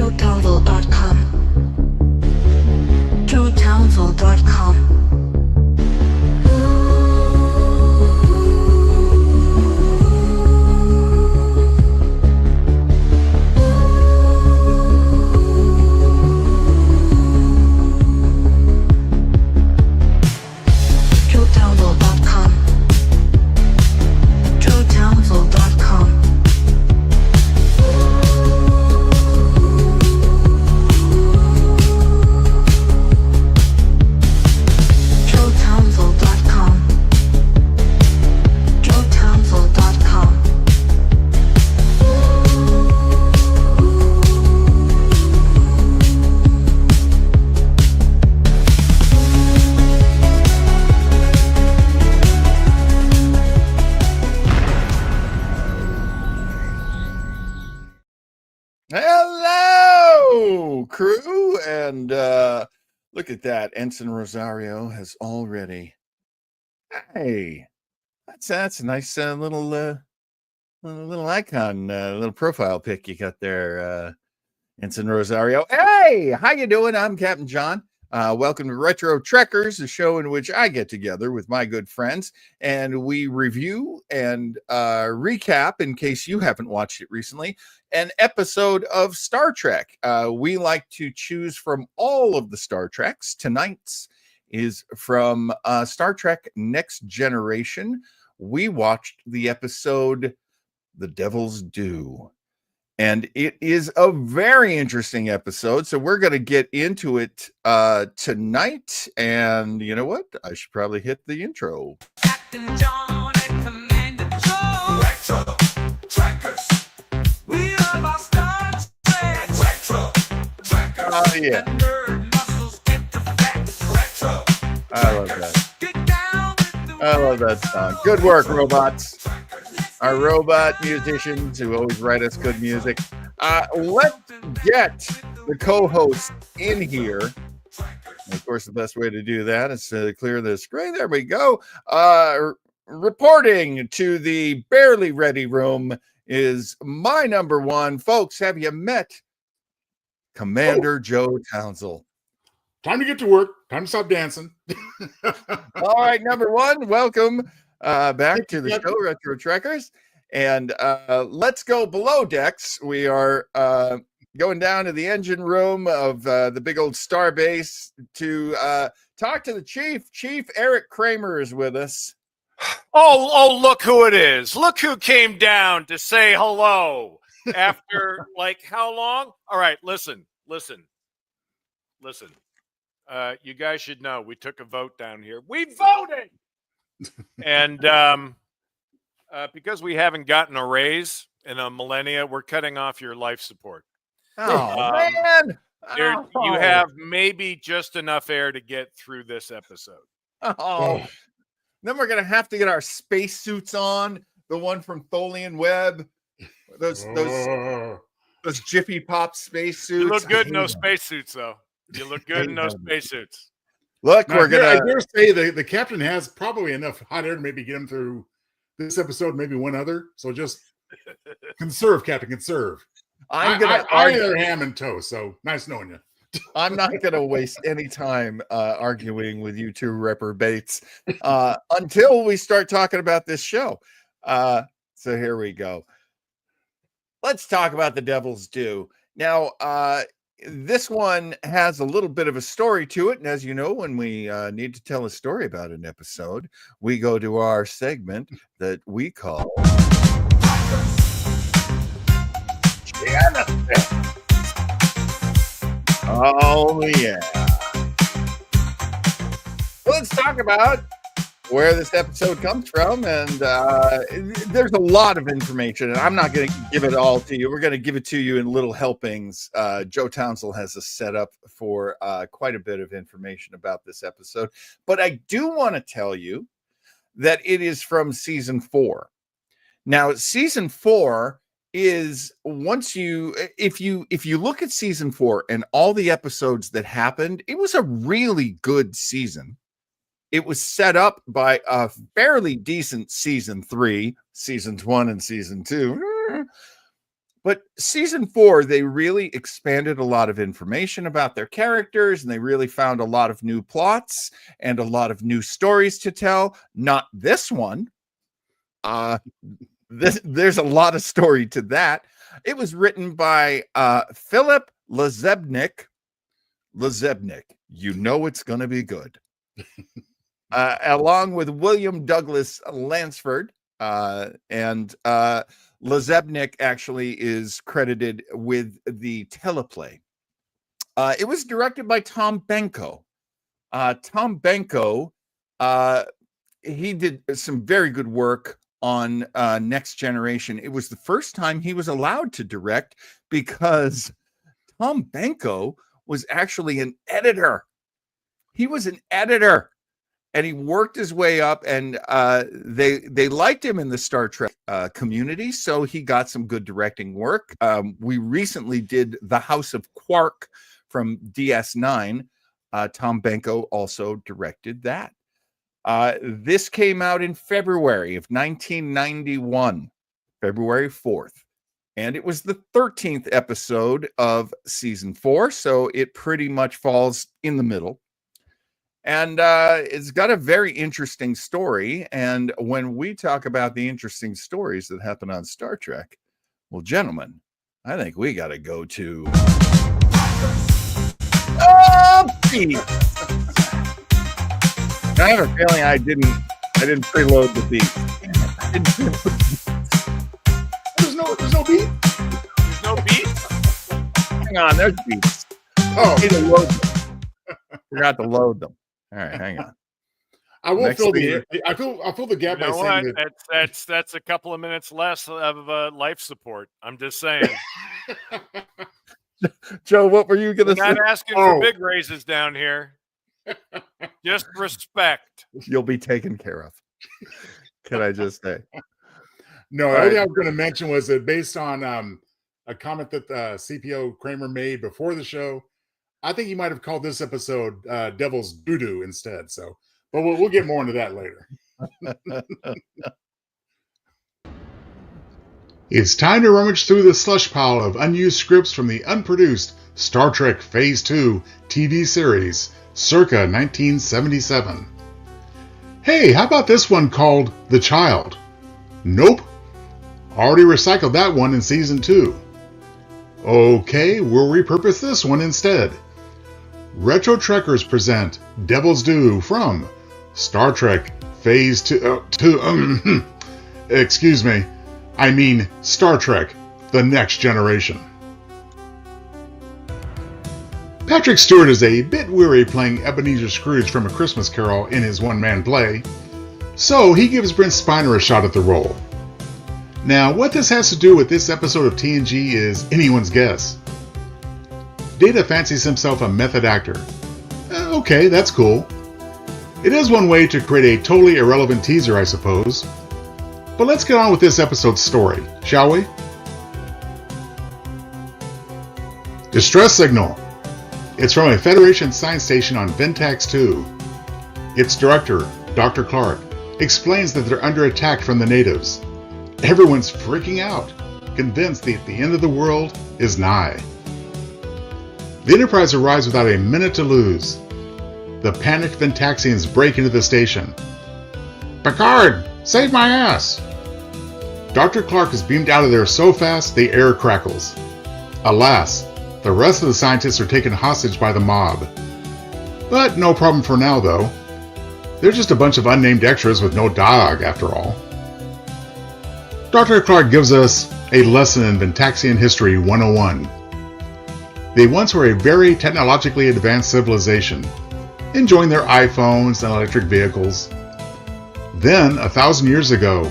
joetownsville.com. joetownsville.com. Hello, crew, and look at that. Ensign Rosario has already. Hey, that's a nice little icon, little profile pic you got there, Ensign Rosario. Hey, how you doing? I'm Captain John. Welcome to Retro Trekkers, the show in which I get together with my good friends and we review and recap, in case you haven't watched it recently, an episode of Star Trek. We like to choose from all of the Star Treks. Tonight's is from Star Trek Next Generation. We watched the episode The Devil's Due. And it is a very interesting episode. So we're going to get into it tonight. And you know what? I should probably hit the intro. Captain John and Commander Joe. Retro Trekkers. We love our Star Trek. Retro Trekkers. Oh, yeah. And nerd muscles get to flex. Retro I love that. Get down with the I love that song. Good work, robots. Our robot musicians who always write us good music. Let's get the co-host in here. And of course, the best way to do that is to clear the screen. There we go. Reporting to the barely ready room is my number one. Folks, have you met Commander Joe Townsville? Time to get to work. Time to stop dancing. All right, number one, welcome back to the show, Retro Trekkers. And let's go below decks. We are going down to the engine room of the big old Starbase to talk to the chief. Chief Eric Kramer is with us. Oh, look who it is. Look who came down to say hello after like how long? All right, listen. You guys should know we took a vote down here. We voted. And because we haven't gotten a raise in a millennia, we're cutting off your life support. Oh, man. You have maybe just enough air to get through this episode. Oh. Then we're going to have to get our spacesuits on. The one from Tholian Webb. Those Jiffy Pop spacesuits. You look good in those spacesuits, though. You look good in those spacesuits. Look, now, we're going to... I dare say the captain has probably enough hot air to maybe get him through this episode, maybe one other. So just conserve, Captain, conserve. I'm going to... I either ham and toast, so nice knowing you. I'm not going to waste any time arguing with you two reprobates until we start talking about this show. So here we go. Let's talk about The Devil's Due. Now, this one has a little bit of a story to it. And as you know, when we need to tell a story about an episode, we go to our segment that we call Genesis. Oh, yeah. Let's talk about where this episode comes from. And there's a lot of information, and I'm not going to give it all to you. We're going to give it to you in little helpings. Joe Townsville has a setup for quite a bit of information about this episode. But I do want to tell you that it is from season 4. Now, season 4 is if you look at season 4 and all the episodes that happened, it was a really good season. It was set up by a fairly decent season 3, seasons 1 and season 2. But season 4, they really expanded a lot of information about their characters, and they really found a lot of new plots and a lot of new stories to tell. Not this one. There's a lot of story to that. It was written by Philip Lazebnik. You know it's going to be good. Along with William Douglas Lansford. And Lazebnik actually is credited with the teleplay. It was directed by Tom Benko. Tom Benko, he did some very good work on Next Generation. It was the first time he was allowed to direct because Tom Benko was actually an editor. He was an editor. And he worked his way up, and they liked him in the Star Trek community, so he got some good directing work. We recently did The House of Quark from DS9. Tom Benko also directed that. This came out in February of 1991, February 4th. And it was the 13th episode of season 4, so it pretty much falls in the middle. And it's got a very interesting story. And when we talk about the interesting stories that happen on Star Trek, well, gentlemen, I think we got to go to beat. I have a feeling I didn't preload the beat. There's no beat. There's no beat. Hang on, there's beats. Oh, Forgot to load them. All right, hang on. I will Next fill beat. I'll fill the gap You know by saying what? that. That's a couple of minutes less of life support. I'm just saying. Joe, what were you going to Not say? asking for big raises down here. Just respect. You'll be taken care of. Can I just say? No, the only thing I was going to mention was that based on a comment that CPO Kramer made before the show, I think he might have called this episode Devil's Doo-Doo instead. So, but we'll get more into that later. It's time to rummage through the slush pile of unused scripts from the unproduced Star Trek Phase 2 TV series, circa 1977. Hey, how about this one called The Child? Nope. Already recycled that one in Season 2. Okay, we'll repurpose this one instead. Retro Trekkers present Devil's Due from Star Trek Phase 2. Excuse me. I mean Star Trek The Next Generation. Patrick Stewart is a bit weary playing Ebenezer Scrooge from A Christmas Carol in his one-man play, so he gives Brent Spiner a shot at the role. Now, what this has to do with this episode of TNG is anyone's guess. Data fancies himself a method actor. Okay, that's cool. It is one way to create a totally irrelevant teaser, I suppose. But let's get on with this episode's story, shall we? Distress signal. It's from a Federation science station on Ventax 2. Its director, Dr. Clark, explains that they're under attack from the natives. Everyone's freaking out, convinced that the end of the world is nigh. The Enterprise arrives without a minute to lose. The panicked Ventaxians break into the station. Picard, save my ass! Dr. Clark is beamed out of there so fast the air crackles. Alas, the rest of the scientists are taken hostage by the mob. But no problem for now, though. They're just a bunch of unnamed extras with no dialogue, after all. Dr. Clark gives us a lesson in Ventaxian History 101. They once were a very technologically advanced civilization, enjoying their iPhones and electric vehicles. Then, 1,000 years ago,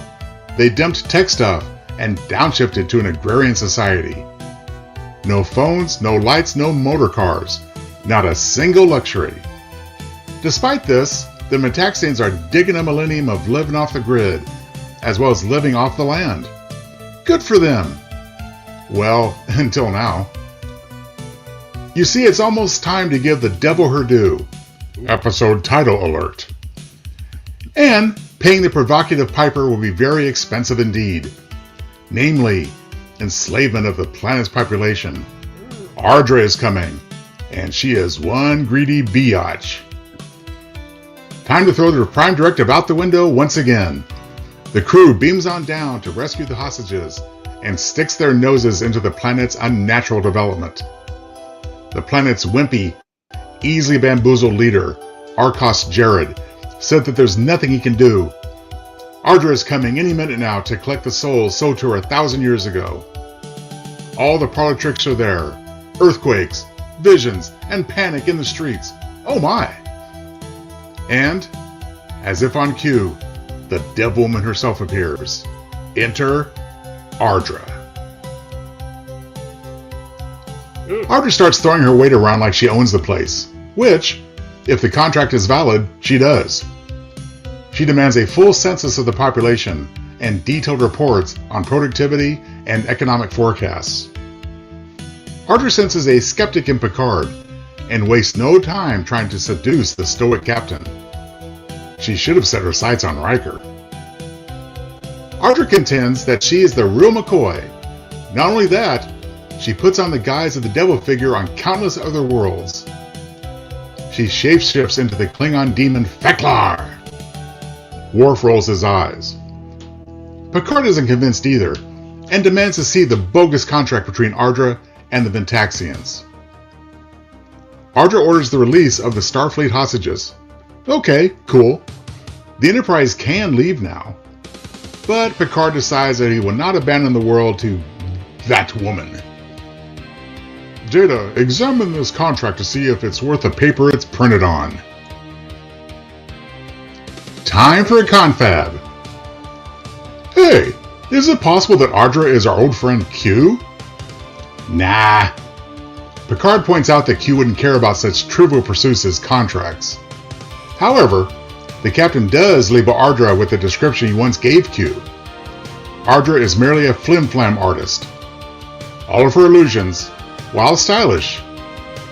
they dumped tech stuff and downshifted to an agrarian society. No phones, no lights, no motor cars, not a single luxury. Despite this, the Ventaxians are digging a millennium of living off the grid, as well as living off the land. Good for them. Well, until now. You see, it's almost time to give the devil her due. Episode title alert. And paying the provocative piper will be very expensive indeed. Namely, enslavement of the planet's population. Ardra is coming, and she is one greedy biatch. Time to throw the Prime Directive out the window once again. The crew beams on down to rescue the hostages and sticks their noses into the planet's unnatural development. The planet's wimpy, easily bamboozled leader, Arcos Jared, said that there's nothing he can do. Ardra is coming any minute now to collect the souls sold to her 1,000 years ago. All the parlor tricks are there. Earthquakes, visions, and panic in the streets. Oh my! And, as if on cue, the Devilwoman herself appears. Enter Ardra. Ardra starts throwing her weight around like she owns the place, which, if the contract is valid, she does. She demands a full census of the population and detailed reports on productivity and economic forecasts. Ardra senses a skeptic in Picard and wastes no time trying to seduce the stoic Capt'n. She should have set her sights on Riker. Ardra contends that she is the real McCoy. Not only that, she puts on the guise of the devil figure on countless other worlds. She shapeshifts into the Klingon demon Feklar. Worf rolls his eyes. Picard isn't convinced either, and demands to see the bogus contract between Ardra and the Ventaxians. Ardra orders the release of the Starfleet hostages. Okay, cool. The Enterprise can leave now. But Picard decides that he will not abandon the world to that woman. Data, examine this contract to see if it's worth the paper it's printed on. Time for a confab. Hey, is it possible that Ardra is our old friend Q? Nah. Picard points out that Q wouldn't care about such trivial pursuits as contracts. However, the Captain does label Ardra with the description he once gave Q. Ardra is merely a flim-flam artist. All of her illusions, while stylish,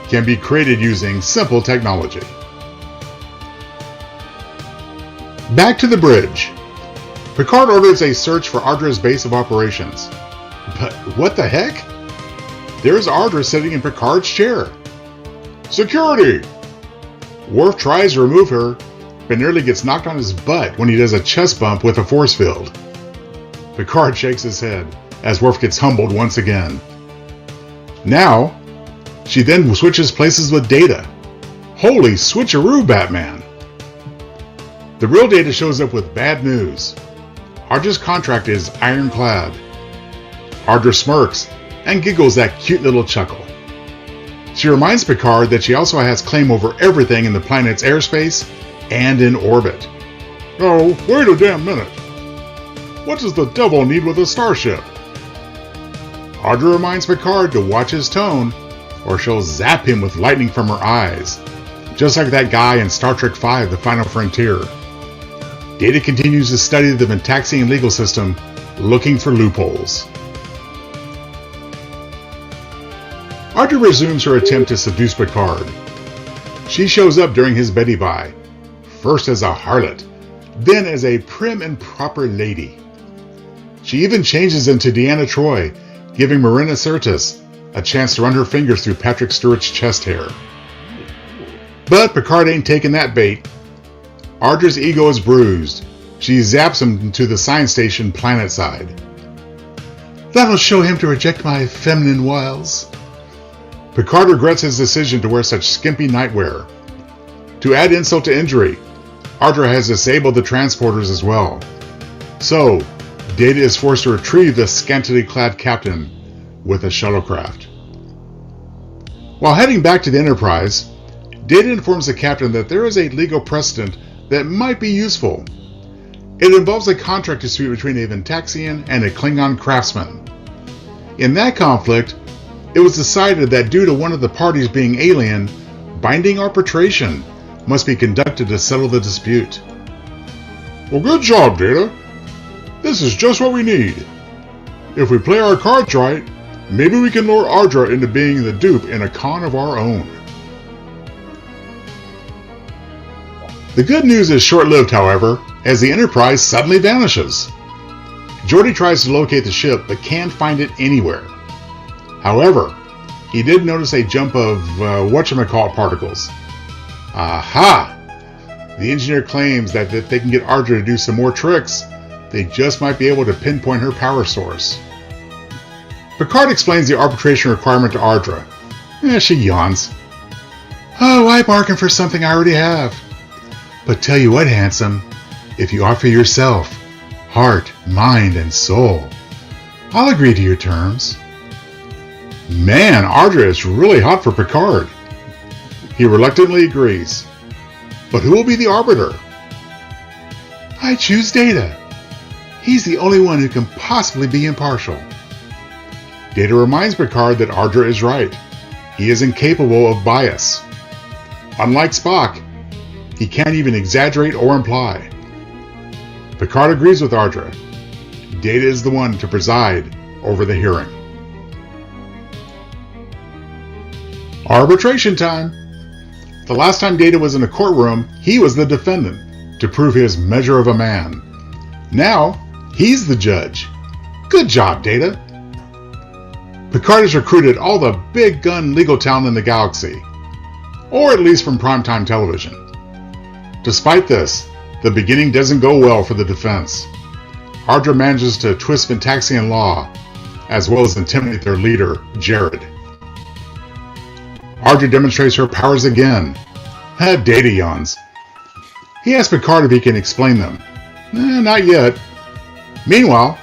can be created using simple technology. Back to the bridge. Picard orders a search for Ardra's base of operations. But what the heck? There's Ardra sitting in Picard's chair. Security! Worf tries to remove her, but nearly gets knocked on his butt when he does a chest bump with a force field. Picard shakes his head as Worf gets humbled once again. Now, she then switches places with Data. Holy switcheroo, Batman! The real Data shows up with bad news. Ardra's contract is ironclad. Ardra smirks and giggles that cute little chuckle. She reminds Picard that she also has claim over everything in the planet's airspace and in orbit. Oh, wait a damn minute. What does the devil need with a starship? Ardra reminds Picard to watch his tone, or she'll zap him with lightning from her eyes, just like that guy in Star Trek V, The Final Frontier. Data continues to study the Ventaxian legal system, looking for loopholes. Ardra resumes her attempt to seduce Picard. She shows up during his Betty Bye, first as a harlot, then as a prim and proper lady. She even changes into Deanna Troi, giving Marina Sirtis a chance to run her fingers through Patrick Stewart's chest hair. But Picard ain't taking that bait. Ardra's ego is bruised. She zaps him to the science station planet side. That'll show him to reject my feminine wiles. Picard regrets his decision to wear such skimpy nightwear. To add insult to injury, Ardra has disabled the transporters as well. So, Data is forced to retrieve the scantily clad Capt'n with a shuttlecraft. While heading back to the Enterprise, Data informs the Capt'n that there is a legal precedent that might be useful. It involves a contract dispute between a Ventaxian and a Klingon craftsman. In that conflict, it was decided that due to one of the parties being alien, binding arbitration must be conducted to settle the dispute. Well, good job, Data. This is just what we need. If we play our cards right, maybe we can lure Ardra into being the dupe in a con of our own. The good news is short-lived, however, as the Enterprise suddenly vanishes. Geordi tries to locate the ship, but can't find it anywhere. However, he did notice a jump of whatchamacallit particles. Aha! The engineer claims that if they can get Ardra to do some more tricks, they just might be able to pinpoint her power source. Picard explains the arbitration requirement to Ardra. She yawns. Oh, why bargain for something I already have? But tell you what, handsome, if you offer yourself, heart, mind, and soul, I'll agree to your terms. Man, Ardra is really hot for Picard. He reluctantly agrees. But who will be the arbiter? I choose Data. He's the only one who can possibly be impartial. Data reminds Picard that Ardra is right. He is incapable of bias. Unlike Spock, he can't even exaggerate or imply. Picard agrees with Ardra. Data is the one to preside over the hearing. Arbitration time! The last time Data was in a courtroom, he was the defendant, to prove his measure of a man. Now, he's the judge. Good job, Data! Picard has recruited all the big gun legal talent in the galaxy, or at least from primetime television. Despite this, the beginning doesn't go well for the defense. Ardra manages to twist Ventaxian law, as well as intimidate their leader, Jared. Ardra demonstrates her powers again. Data yawns. He asks Picard if he can explain them. Not yet. Meanwhile,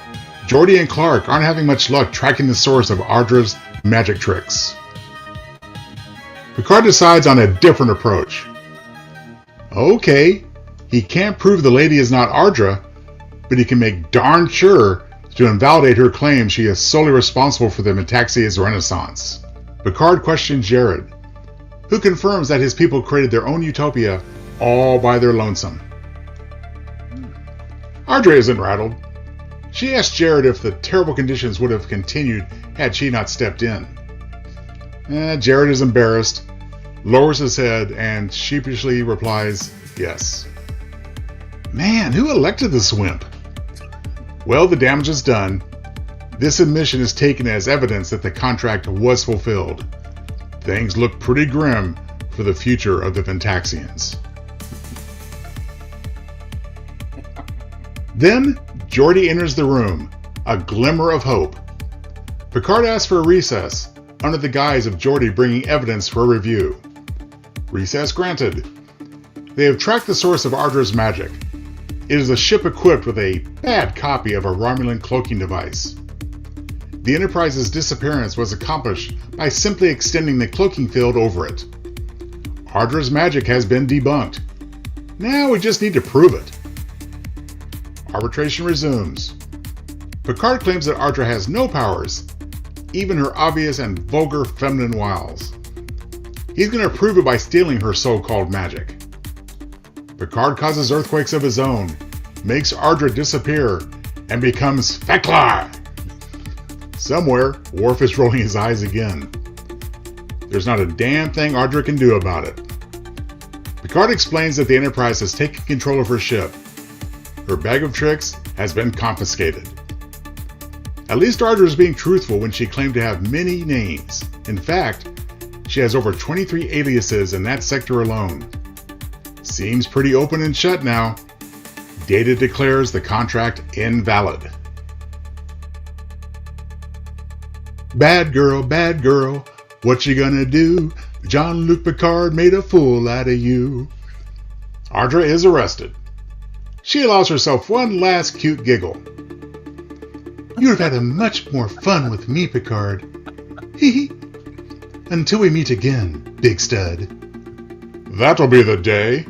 Geordi and Clark aren't having much luck tracking the source of Ardra's magic tricks. Picard decides on a different approach. Okay, he can't prove the lady is not Ardra, but he can make darn sure to invalidate her claim she is solely responsible for the Metaxia's renaissance. Picard questions Jared, who confirms that his people created their own utopia all by their lonesome. Ardra isn't rattled. She asks Jared if the terrible conditions would have continued had she not stepped in. Jared is embarrassed, lowers his head, and sheepishly replies, yes. Man, who elected this wimp? Well, the damage is done. This admission is taken as evidence that the contract was fulfilled. Things look pretty grim for the future of the Ventaxians. Then, Geordi enters the room, a glimmer of hope. Picard asks for a recess, under the guise of Geordi bringing evidence for review. Recess granted. They have tracked the source of Ardra's magic. It is a ship equipped with a bad copy of a Romulan cloaking device. The Enterprise's disappearance was accomplished by simply extending the cloaking field over it. Ardra's magic has been debunked. Now we just need to prove it. Arbitration resumes. Picard claims that Ardra has no powers, even her obvious and vulgar feminine wiles. He's going to prove it by stealing her so-called magic. Picard causes earthquakes of his own, makes Ardra disappear, and becomes Feklar! Somewhere, Worf is rolling his eyes again. There's not a damn thing Ardra can do about it. Picard explains that the Enterprise has taken control of her ship. Her bag of tricks has been confiscated. At least Ardra is being truthful when she claimed to have many names. In fact, she has over 23 aliases in that sector alone. Seems pretty open and shut now. Data declares the contract invalid. Bad girl, what you gonna do? Jean-Luc Picard made a fool out of you. Ardra is arrested. She allows herself one last cute giggle. You have had much more fun with me, Picard. Hee hee. Until we meet again, big stud. That'll be the day.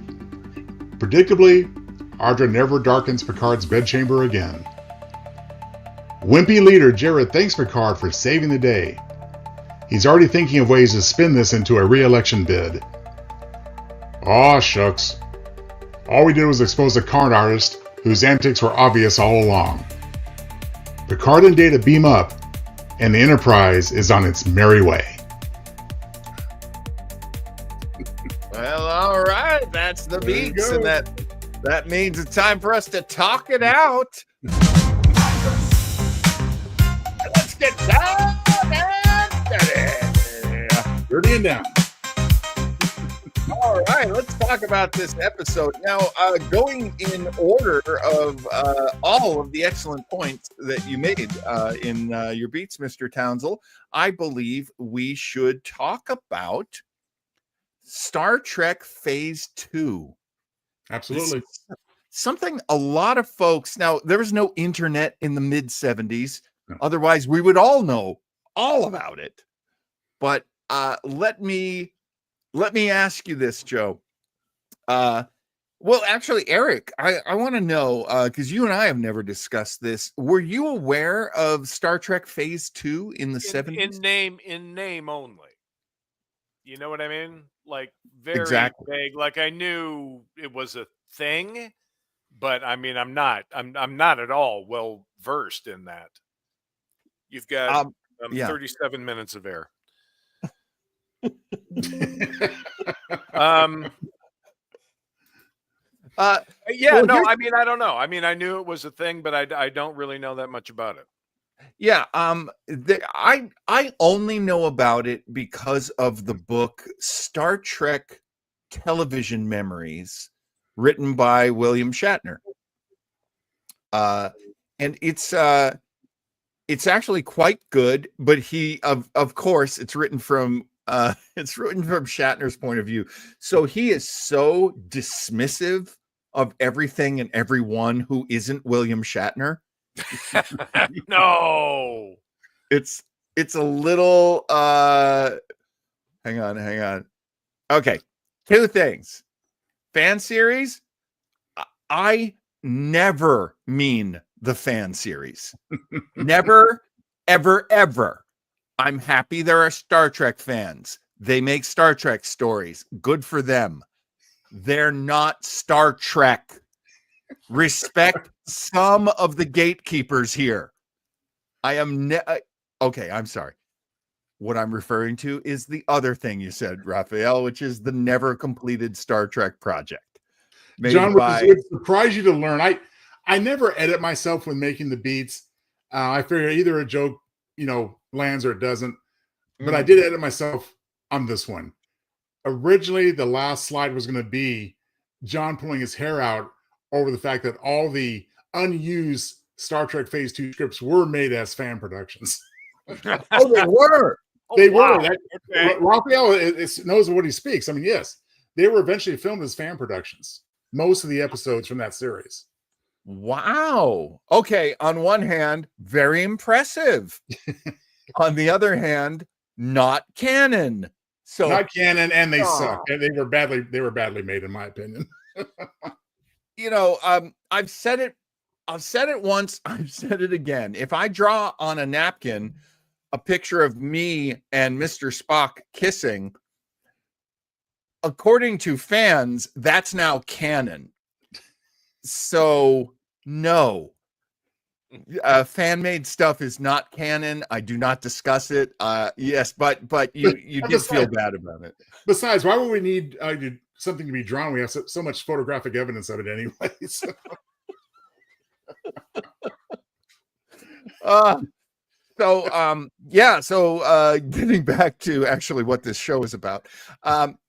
Predictably, Ardra never darkens Picard's bedchamber again. Wimpy leader Jared thanks Picard for saving the day. He's already thinking of ways to spin this into a re-election bid. Aw, shucks. All we did was expose a con artist whose antics were obvious all along. Picard and Data beam up, and the Enterprise is on its merry way. Well, all right. That's the There you beats, go. and that means it's time for us to talk it out. get down and dirty. Dirty and down. All right, let's talk about this episode. Now, going in order of all of the excellent points that you made in your beats, Mr. Townsell, I believe we should talk about Star Trek Phase 2. Absolutely. Something a lot of folks, now there was no internet in the mid 70s. No. Otherwise, we would all know all about it. But let me ask you this, Joe. Well, actually, Eric, I want to know, because you and I have never discussed this. Were you aware of Star Trek Phase 2 in the 70s? In name only. You know what I mean? Like very Exactly. vague. Like I knew it was a thing, but I mean I'm not at all well versed in that. You've got yeah. 37 minutes of air. Yeah, well, no, I mean, I don't know. I mean, I knew it was a thing, but I don't really know that much about it. Yeah, I only know about it because of the book Star Trek Television Memories, written by William Shatner. And it's actually quite good, but he of course it's written from Shatner's point of view. So he is so dismissive of everything and everyone who isn't William Shatner. No. It's a little hang on. Okay. Two things. Fan series, I never mean the fan series. Never, ever. I'm happy there are Star Trek fans. They make Star Trek stories. Good for them. They're not Star Trek. Respect some of the gatekeepers here. I am okay, I'm sorry. What I'm referring to is the other thing you said, Raphael, which is the never completed Star Trek project. John, it would surprise you to learn. I never edit myself when making the beats. I figure either a joke, lands or it doesn't. But I did edit myself on this one. Originally, the last slide was going to be John pulling his hair out over the fact that all the unused Star Trek Phase 2 scripts were made as fan productions. Oh, they were. They wow. were. Raphael knows what he speaks. I mean, yes, they were eventually filmed as fan productions. Most of the episodes from that series. Wow. Okay. On one hand, very impressive. On the other hand, not canon. So not canon, and they suck. And they were badly made, in my opinion. I've said it once, I've said it again. If I draw on a napkin a picture of me and Mr. Spock kissing, according to fans, that's now canon. So no, fan-made stuff is not canon. I do not discuss it. Yes, but you did feel bad about it. Besides, why would we need something to be drawn? We have so much photographic evidence of it anyways. So getting back to actually what this show is about.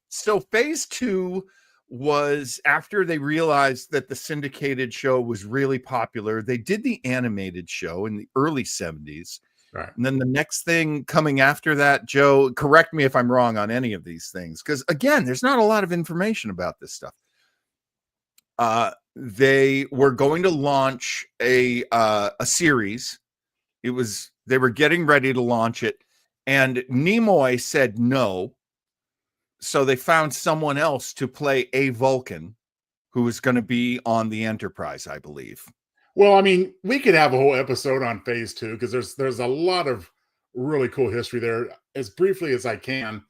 So Phase 2 was after they realized that the syndicated show was really popular. They did the animated show in the early 70s. Right. And then the next thing coming after that, Joe, correct me if I'm wrong on any of these things, because again, there's not a lot of information about this stuff. They were going to launch a series. They were getting ready to launch it, and Nimoy said no. So they found someone else to play a Vulcan who was going to be on the Enterprise, I believe. Well, I mean, we could have a whole episode on Phase 2 because there's a lot of really cool history there. As briefly as I can,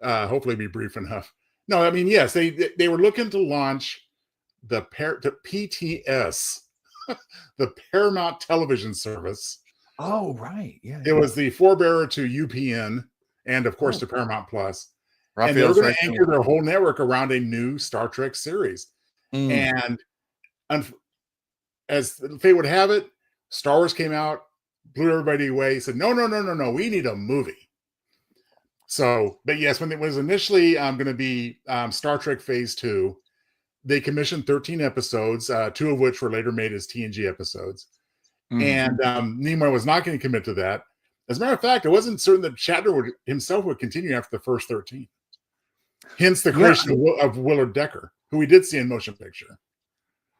hopefully be brief enough. No, I mean, yes, they were looking to launch the PTS, the Paramount Television Service. Oh, right. Yeah. It was the forebearer to UPN and, of course, to Paramount Plus. And they were going to anchor their whole network around a new Star Trek series. And as fate would have it, Star Wars came out blew everybody away. He said, no, we need a movie. So, but yes, when it was initially going to be Star Trek Phase 2, they commissioned 13 episodes, 2 of which were later made as TNG episodes. And Nimoy was not going to commit to that. As a matter of fact, it wasn't certain that Shatner himself would continue after the first 13. Hence the creation of Willard Decker, who we did see in motion picture.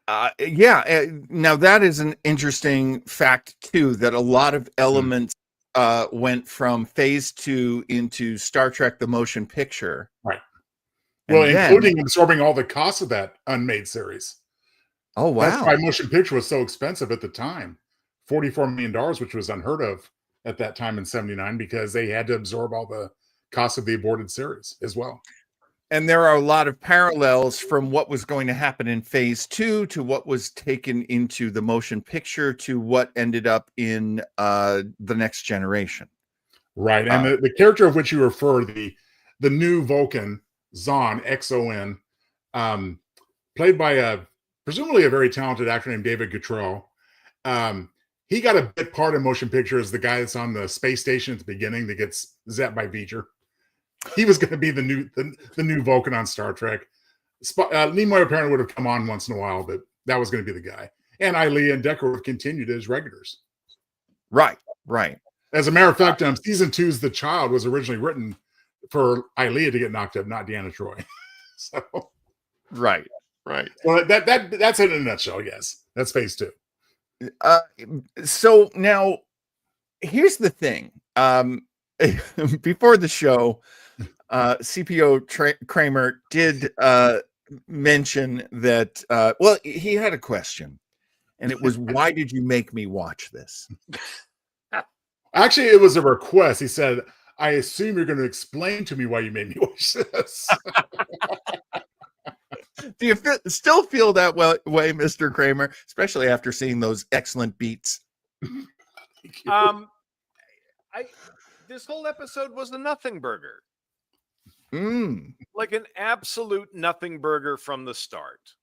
Now that is an interesting fact too, that a lot of elements went from Phase 2 into Star Trek the Motion Picture. Right. Well, including absorbing all the costs of that unmade series. Oh, wow. That's why motion picture was so expensive at the time. $44 million, which was unheard of at that time in 79, because they had to absorb all the costs of the aborted series as well. And there are a lot of parallels from what was going to happen in Phase 2 to what was taken into the motion picture to what ended up in The Next Generation. Right. And the character of which you refer, the new Vulcan, Zon, X-O-N, played by presumably a very talented actor named David Guttrell. He got a bit part in motion picture as the guy that's on the space station at the beginning that gets zapped by V'ger. He was going to be the new Vulcan on Star Trek. Nimoy apparently would have come on once in a while, but that was going to be the guy. And Ilea and Decker would have continued as regulars. Right. As a matter of fact, season 2's The Child was originally written for Ilea to get knocked up, not Deanna Troi. So, right. Well, that's it in a nutshell. Yes, that's Phase 2. So now, here's the thing. Before the show, CPO Kramer did mention that. Well, he had a question, and it was, "Why did you make me watch this?" Actually, it was a request. He said, "I assume you're going to explain to me why you made me watch this." Do you still feel that way, Mr. Kramer, especially after seeing those excellent beats? This whole episode was a nothing burger. Mm. Like an absolute nothing burger from the start.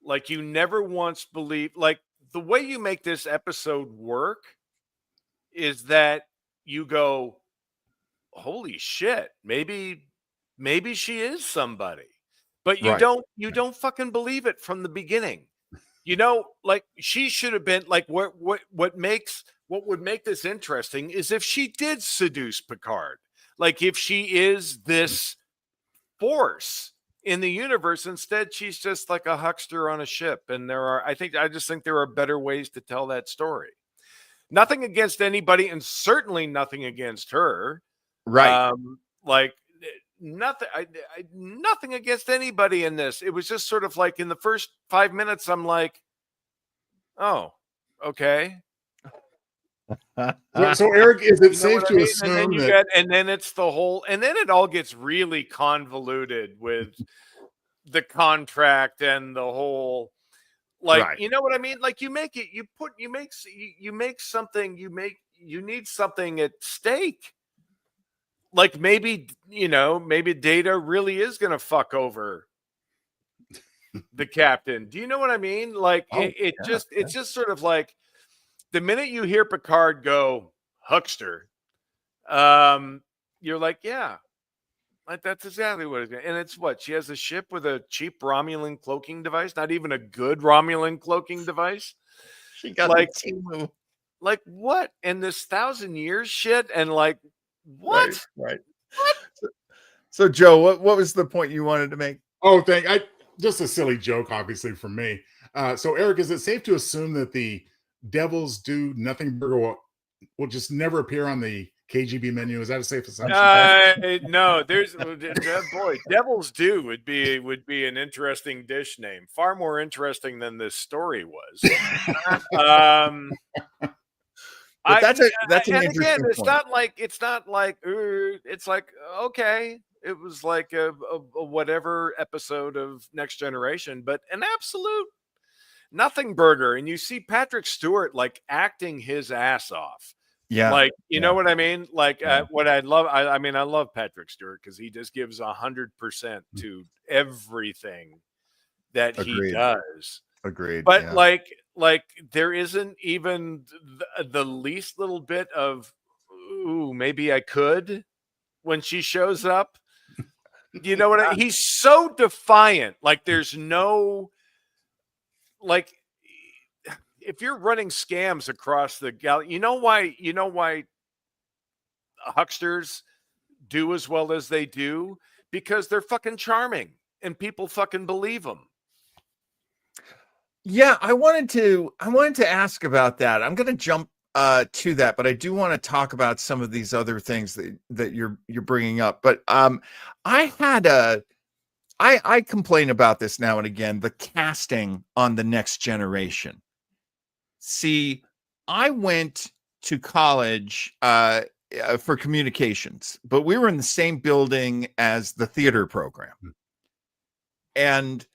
Like you never once believed, like the way you make this episode work is that you go, holy shit, maybe she is somebody. But you don't fucking believe it from the beginning. You know, like she should have been like what would make this interesting is if she did seduce Picard. Like if she is this force in the universe, instead she's just like a huckster on a ship. And I just think there are better ways to tell that story. Nothing against anybody, and certainly nothing against her. Right. Nothing against anybody in this. It was just sort of like in the first 5 minutes, I'm like, oh, okay. So Eric, is it safe to assume and then it's the whole, and then it all gets really convoluted with the contract and the whole, like, you know what I mean? Like you need something at stake. Like maybe Data really is going to fuck over the Captain. Do you know what I mean? Like it's just sort of like the minute you hear Picard go huckster, you're like, yeah, like that's exactly what it's. And it's what she has a ship with a cheap Romulan cloaking device, not even a good Romulan cloaking device. She got like what? And this 1,000 years shit, and like. What? Right. So Joe, what was the point you wanted to make? Oh, just a silly joke, obviously, from me. So Eric, is it safe to assume that the Devil's Do Nothing Burger will just never appear on the KGB menu? Is that a safe assumption? No, Devil's Do would be an interesting dish name, far more interesting than this story was. But that's an interesting again, point. It's like okay, it was like a whatever episode of Next Generation, but an absolute nothing burger. And you see Patrick Stewart like acting his ass off. Yeah, like you know what I mean. Like what I love. I mean, I love Patrick Stewart because he just gives 100% to everything that he does. Agreed. But like there isn't even the least little bit of, ooh, maybe I could when she shows up. You know what? He's so defiant. Like there's no, like, if you're running scams across the galaxy, you know why hucksters do as well as they do? Because they're fucking charming and people fucking believe them. Yeah, I wanted to ask about that. I'm going to jump to that, but I do want to talk about some of these other things that you're bringing up. But I complain about this now and again, the casting on The Next Generation. See, I went to college for communications, but we were in the same building as the theater program. And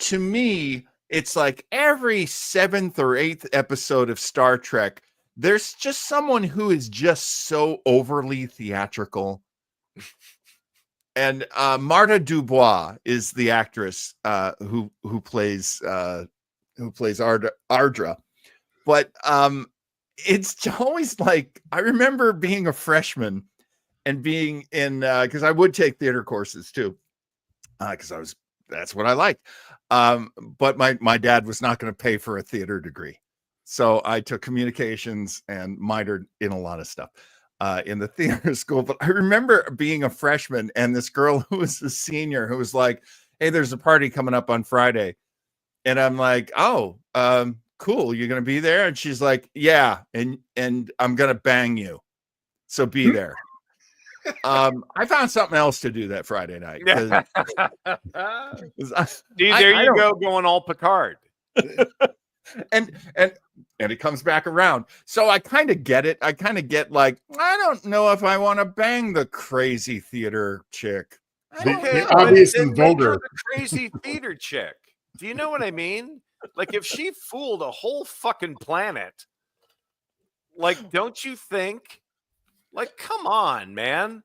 to me, it's like every 7th or 8th episode of Star Trek, there's just someone who is just so overly theatrical. And Marta DuBois is the actress who plays Ardra. But it's always like, I remember being a freshman and being in, because I would take theater courses too, because that's what I liked. But my dad was not going to pay for a theater degree. So I took communications and minored in a lot of stuff in the theater school. But I remember being a freshman and this girl who was a senior who was like, hey, there's a party coming up on Friday. And I'm like, oh, cool. You're going to be there? And she's like, yeah. And I'm going to bang you. So be there. I found something else to do that Friday night. There you go, going all Picard. and it comes back around. So I kind of get it. I kind of get like, I don't know if I want to bang the crazy theater chick. Okay, obvious and vulgar. The crazy theater chick. Do you know what I mean? Like if she fooled a whole fucking planet, like, don't you think? Like, come on, man.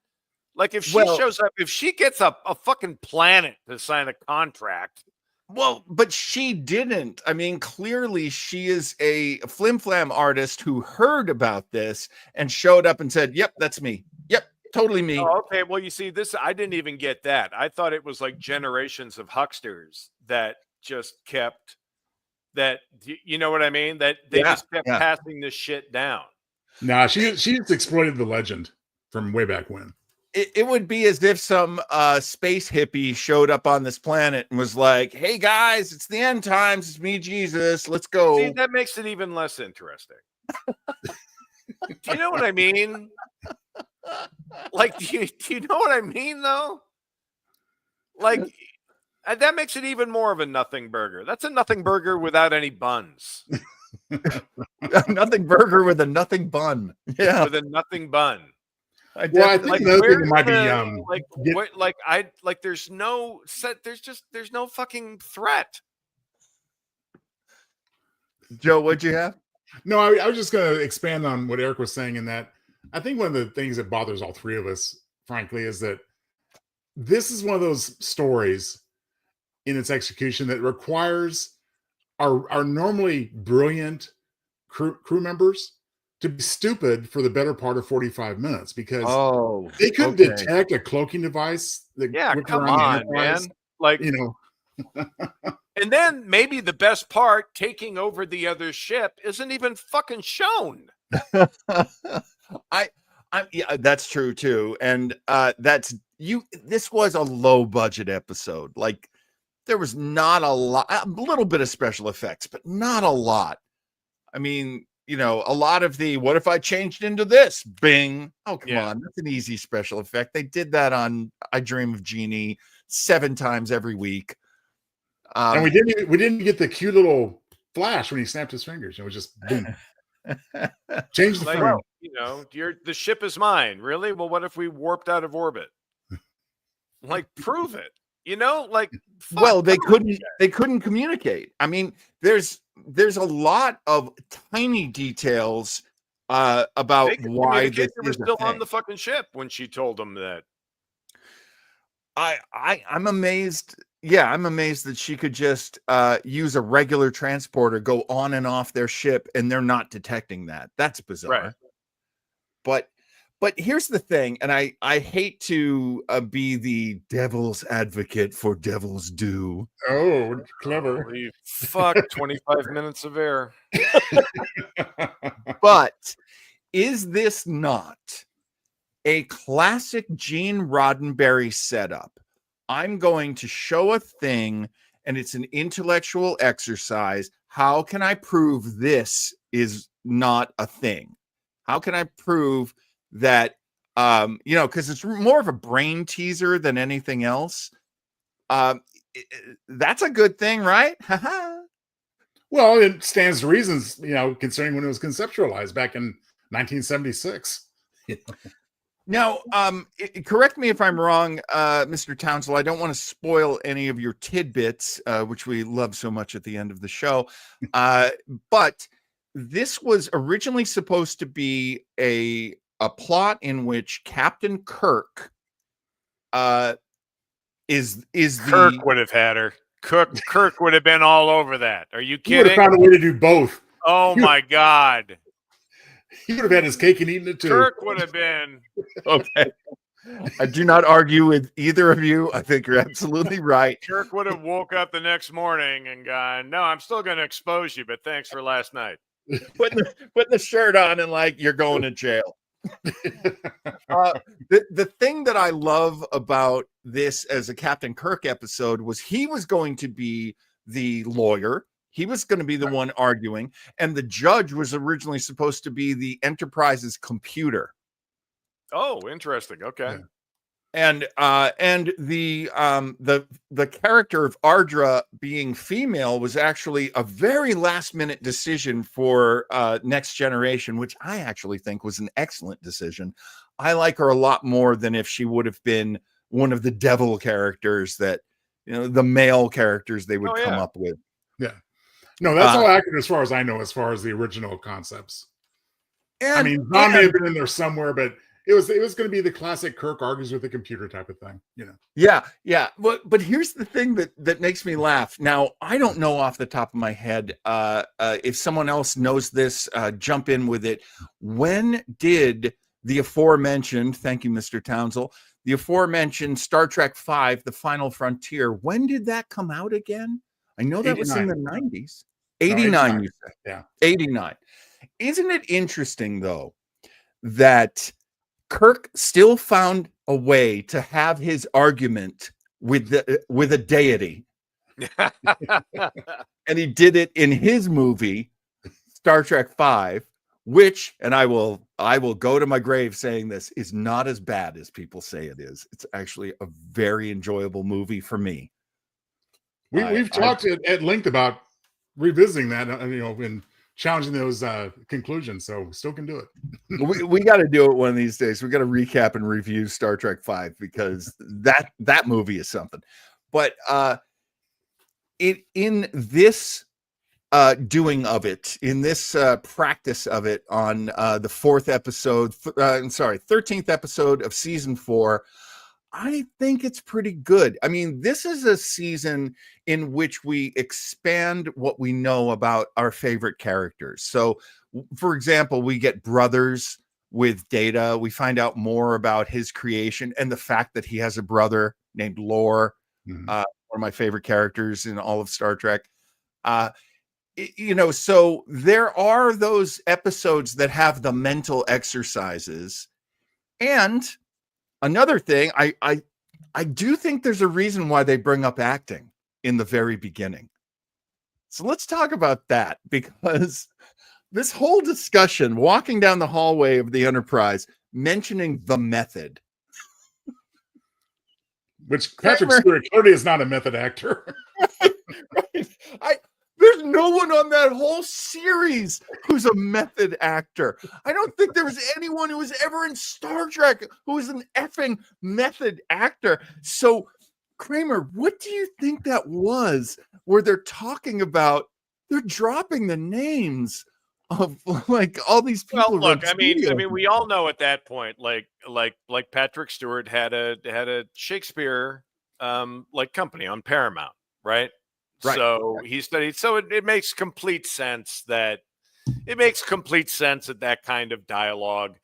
Like if she shows up, if she gets a fucking planet to sign a contract. Well, but she didn't. I mean, clearly she is a flim-flam artist who heard about this and showed up and said, yep, that's me. Yep, totally me. Oh, okay. Well, you see, this, I didn't even get that. I thought it was like generations of hucksters that just kept that, you know what I mean? That they just kept passing this shit down. Nah, she's exploited the legend from way back when. It would be as if some space hippie showed up on this planet and was like, hey guys, it's the end times. It's me, Jesus. Let's go. See, that makes it even less interesting. Do you know what I mean? Like, do you know what I mean, though? Like, that makes it even more of a nothing burger. That's a nothing burger without any buns. Nothing burger with a nothing bun. Yeah. With a nothing bun. I think like, another thing might be there's no set. There's no fucking threat. Joe, what'd you have? No, I was just going to expand on what Eric was saying in that I think one of the things that bothers all three of us, frankly, is that this is one of those stories in its execution that requires our normally brilliant crew members to be stupid for the better part of 45 minutes because they couldn't detect a cloaking device. Come on, man. Like, you know. And then maybe the best part, taking over the other ship, isn't even fucking shown. Yeah, that's true too. And this was a low budget episode. Like there was not a lot, a little bit of special effects, but not a lot. I mean, you know, a lot of the, what if I changed into this? Bing. Oh, come on. That's an easy special effect. They did that on I Dream of Jeannie 7 times every week. And we didn't get the cute little flash when he snapped his fingers. It was just boom. Change the frame. You know, the ship is mine. Really? Well, what if we warped out of orbit? Like, prove it. You know, like, well, they couldn't communicate. I mean, there's a lot of tiny details about why this was still on the fucking ship when she told them that. I'm amazed yeah, I'm amazed that she could just use a regular transporter, go on and off their ship, and they're not detecting that. That's bizarre. Right. But here's the thing, and I hate to be the devil's advocate for devil's due. Oh, clever. Holy fuck, 25 minutes of air. But is this not a classic Gene Roddenberry setup? I'm going to show a thing, and it's an intellectual exercise. How can I prove this is not a thing? How can I prove that, because it's more of a brain teaser than anything else. That's a good thing, right? Well, it stands to reasons, considering when it was conceptualized back in 1976. Now, correct me if I'm wrong, Mr. Townsend. I don't want to spoil any of your tidbits, which we love so much at the end of the show. But this was originally supposed to be a plot in which Captain Kirk is Kirk would have had her. Kirk would have been all over that. Are you He would have kidding? found a way to do both. Oh my God. He would have had his cake and eaten it too. Kirk would have been. okay. I do not argue with either of you. I think you're absolutely right. Kirk would have woke up the next morning and gone, no, I'm still going to expose you, but thanks for last night. Putting the shirt on and like you're going to jail. The thing that I love about this as a Captain Kirk episode was he was going to be the lawyer. He was going to be the one arguing, and the judge was originally supposed to be the Enterprise's computer. Oh, interesting. Okay. And the character of Ardra being female was actually a very last minute decision for Next Generation, which I actually think was an excellent decision. I like her a lot more than if she would have been one of the devil characters that, the male characters they would come up with. Yeah. No, that's all accurate as far as I know, as far as the original concepts. Zahn may have been in there somewhere, but it was going to be the classic Kirk argues with the computer type of thing, Yeah. But here's the thing that makes me laugh. Now, I don't know off the top of my head. If someone else knows this, jump in with it. When did the aforementioned, thank you, Mr. Townsend, the aforementioned Star Trek V, The Final Frontier, when did that come out again? I know that 89. Was in the 90s. 89, you said. Yeah. 89. Isn't it interesting, though, that Kirk still found a way to have his argument with a deity. And he did it in his movie, Star Trek V, which, and I will go to my grave saying this, is not as bad as people say it is. It's actually a very enjoyable movie for me. We've talked at length about revisiting that, and challenging those conclusions, so we still can do it. we got to do it one of these days. We got to recap and review Star Trek V because that movie is something. But in this doing of it, in this practice of it on the 13th episode of season 4, I think it's pretty good. I mean, this is a season in which we expand what we know about our favorite characters. So, for example, we get brothers with Data. We find out more about his creation and the fact that he has a brother named Lore, one of my favorite characters in all of Star Trek. So there are those episodes that have the mental exercises. And another thing, I do think there's a reason why they bring up acting in the very beginning. So let's talk about that, because this whole discussion, walking down the hallway of the Enterprise, mentioning the method. Which Patrick Stewart clearly is not a method actor. Right. There's no one on that whole series who's a method actor. I don't think there was anyone who was ever in Star Trek who was an effing method actor. So, Kramer, what do you think that was where they're talking about, they're dropping the names of like all these people? Well, look, I mean, we all know at that point, like Patrick Stewart had a Shakespeare company on Paramount, right? Right. So he studied. So it makes complete sense that that kind of dialogue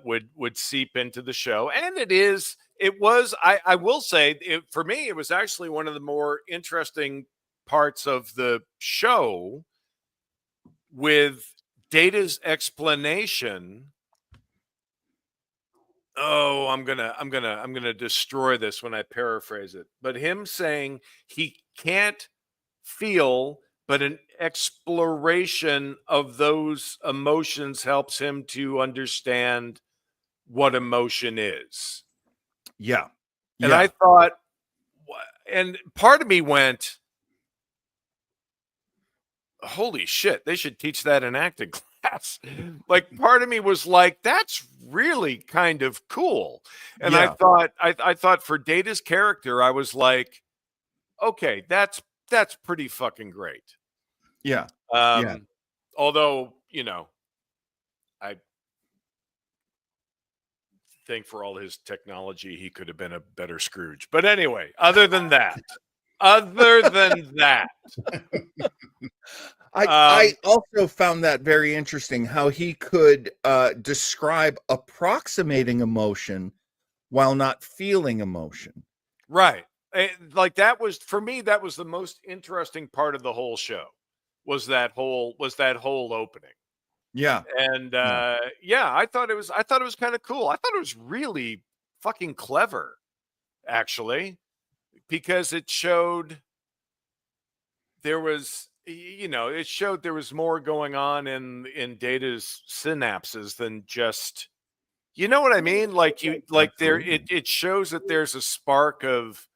would seep into the show, and I will say, for me, it was actually one of the more interesting parts of the show, with Data's explanation. Oh, I'm gonna destroy this when I paraphrase it. But him saying he can't feel, but an exploration of those emotions helps him to understand what emotion is. Yeah. And I thought, and part of me went, holy shit, they should teach that in acting class. Like, part of me was like, that's really kind of cool. And Yeah. I thought for Data's character, I was like, okay, that's pretty fucking great. Yeah. Although, I think for all his technology, he could have been a better Scrooge. But anyway, other than that, I also found that very interesting, how he could describe approximating emotion while not feeling emotion. right. Like, that was, for me, that was the most interesting part of the whole show, was that whole opening. Yeah. And I thought it was kind of cool. I thought it was really fucking clever, actually, because it showed there was more going on in Data's synapses than just, you know what I mean? Like, it shows that there's a spark of,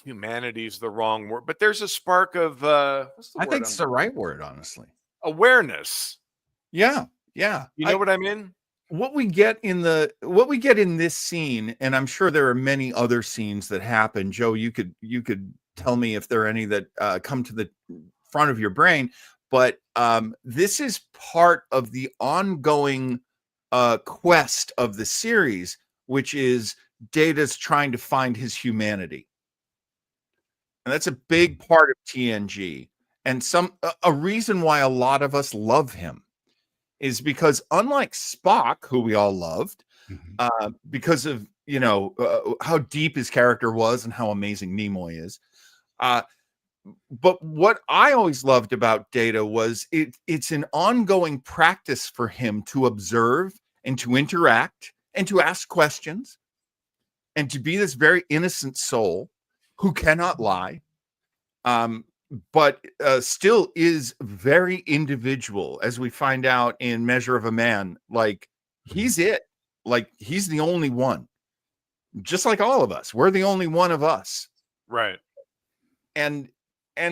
humanity is the wrong word, but there's a spark of what's the I word think it's the right word, honestly. awareness. Yeah. You know what I mean? What we get in this scene, and I'm sure there are many other scenes that happen. Joe, you could tell me if there are any that come to the front of your brain, but this is part of the ongoing quest of the series, which is Data's trying to find his humanity. And that's a big part of TNG. And a reason why a lot of us love him is because, unlike Spock, who we all loved, because of, how deep his character was and how amazing Nimoy is. But what I always loved about Data was it's an ongoing practice for him to observe and to interact and to ask questions and to be this very innocent soul who cannot lie, but still is very individual, as we find out in Measure of a Man. Like, he's it. Like, he's the only one. Just like all of us. We're the only one of us. Right. And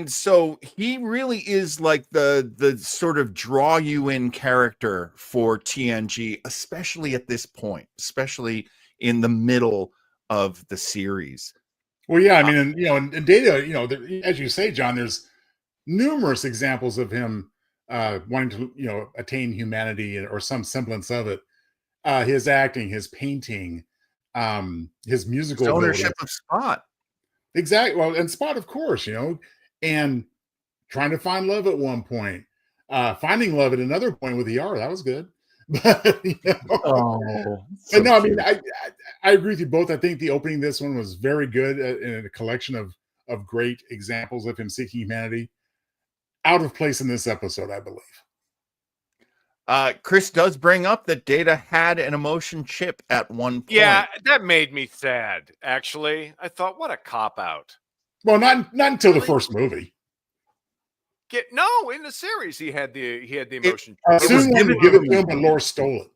so he really is like the sort of draw you in character for TNG, especially at this point, especially in the middle of the series. Well, yeah, I mean, and Data, as you say, John, there's numerous examples of him wanting to, attain humanity or some semblance of it. His acting, his painting, his musical ownership ability. of Spot. Exactly. Well, and Spot, of course, and trying to find love at one point, finding love at another point with ER. That was good. But, So no, I cute. mean, I agree with you both. I think the opening of this one was very good, in a collection of great examples of him seeking humanity. Out of place in this episode, I believe. Chris does bring up that Data had an emotion chip at one point. Yeah, that made me sad, actually. I thought, what a cop-out. Well, not until the first movie. No, in the series he had the emotion. Soon wanted to give it to him, but Lore stole it.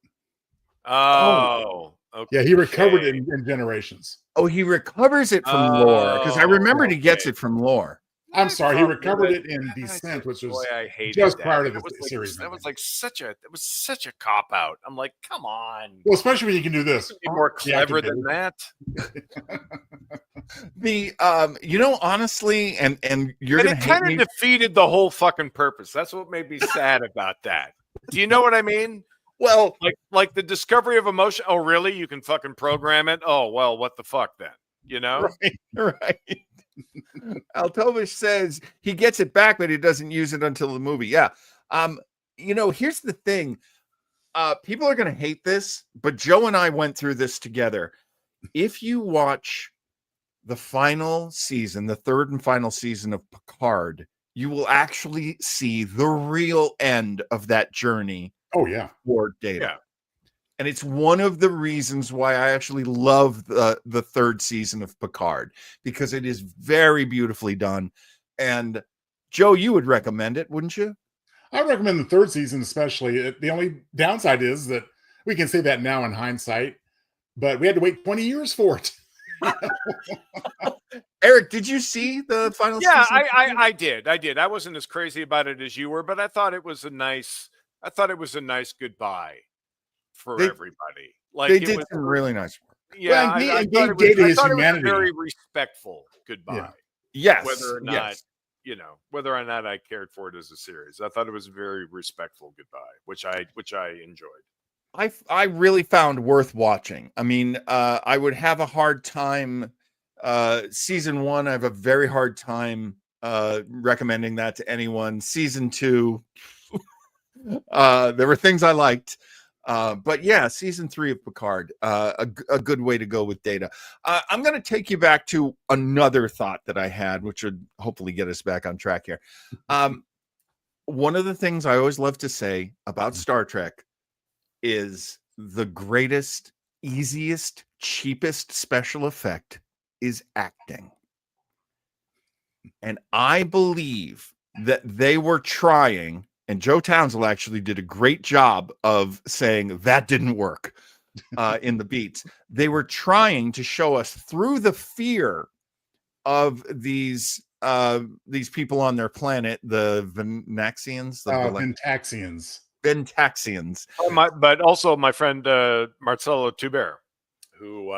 Oh, okay. Yeah, he recovered it in Generations. Oh, he recovers it from Lore, because I remembered he gets it from Lore. I'm sorry, he recovered it in Descent, which was just prior to the series. That was such a cop out. I'm like, come on. Well, especially when you can do this. Be more clever than that. Honestly, and you're gonna it kind of defeated the whole fucking purpose. That's what made me sad about that. Do you know what I mean? Well, Like the discovery of emotion. Oh, really? You can fucking program it? Oh, well, what the fuck then? You know? right. Altovich says he gets it back, but he doesn't use it until the movie. Yeah. Here's the thing. People are going to hate this, but Joe and I went through this together. If you watch the final season, the third and final season of Picard, you will actually see the real end of that journey. Oh, yeah. For Data. Yeah. And it's one of the reasons why I actually love the third season of Picard, because it is very beautifully done. And Joe, you would recommend it, wouldn't you? I recommend the third season, especially. The only downside is that we can say that now in hindsight, but we had to wait 20 years for it. Eric, did you see the final Yeah, season? I did. I wasn't as crazy about it as you were, but I thought it was a nice goodbye for everybody. Like They did some really nice work. Yeah, Well, I and thought gave it Data was, I his thought it was a humanity. very respectful goodbye. Yeah. Yes. Whether or not, yes. whether or not I cared for it as a series, I thought it was a very respectful goodbye, which I enjoyed. I really found worth watching. I mean, I would have a hard time. Season 1, I have a very hard time recommending that to anyone. Season 2, there were things I liked. But yeah, season 3 of Picard, a good way to go with Data. I'm going to take you back to another thought that I had, which would hopefully get us back on track here. One of the things I always love to say about Star Trek is the greatest, easiest, cheapest special effect is acting. And I believe that they were trying, and Joe Townsend actually did a great job of saying that didn't work in the beats. They were trying to show us through the fear of these people on their planet, the Venaxians, Ventaxians. Ventaxians. But also my friend Marcelo Tuber, who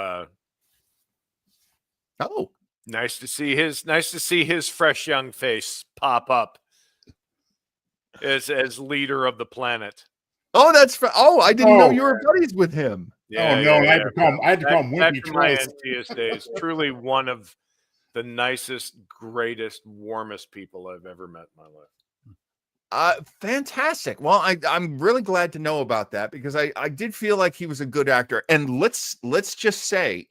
nice to see his fresh young face pop up as leader of the planet. Oh, I didn't know you were buddies with him. Yeah, I had to call him back Wimpy to my twice. NTS days. Truly one of the nicest, greatest, warmest people I've ever met in my life. Fantastic. Well, I'm really glad to know about that, because I did feel like he was a good actor. And let's just say,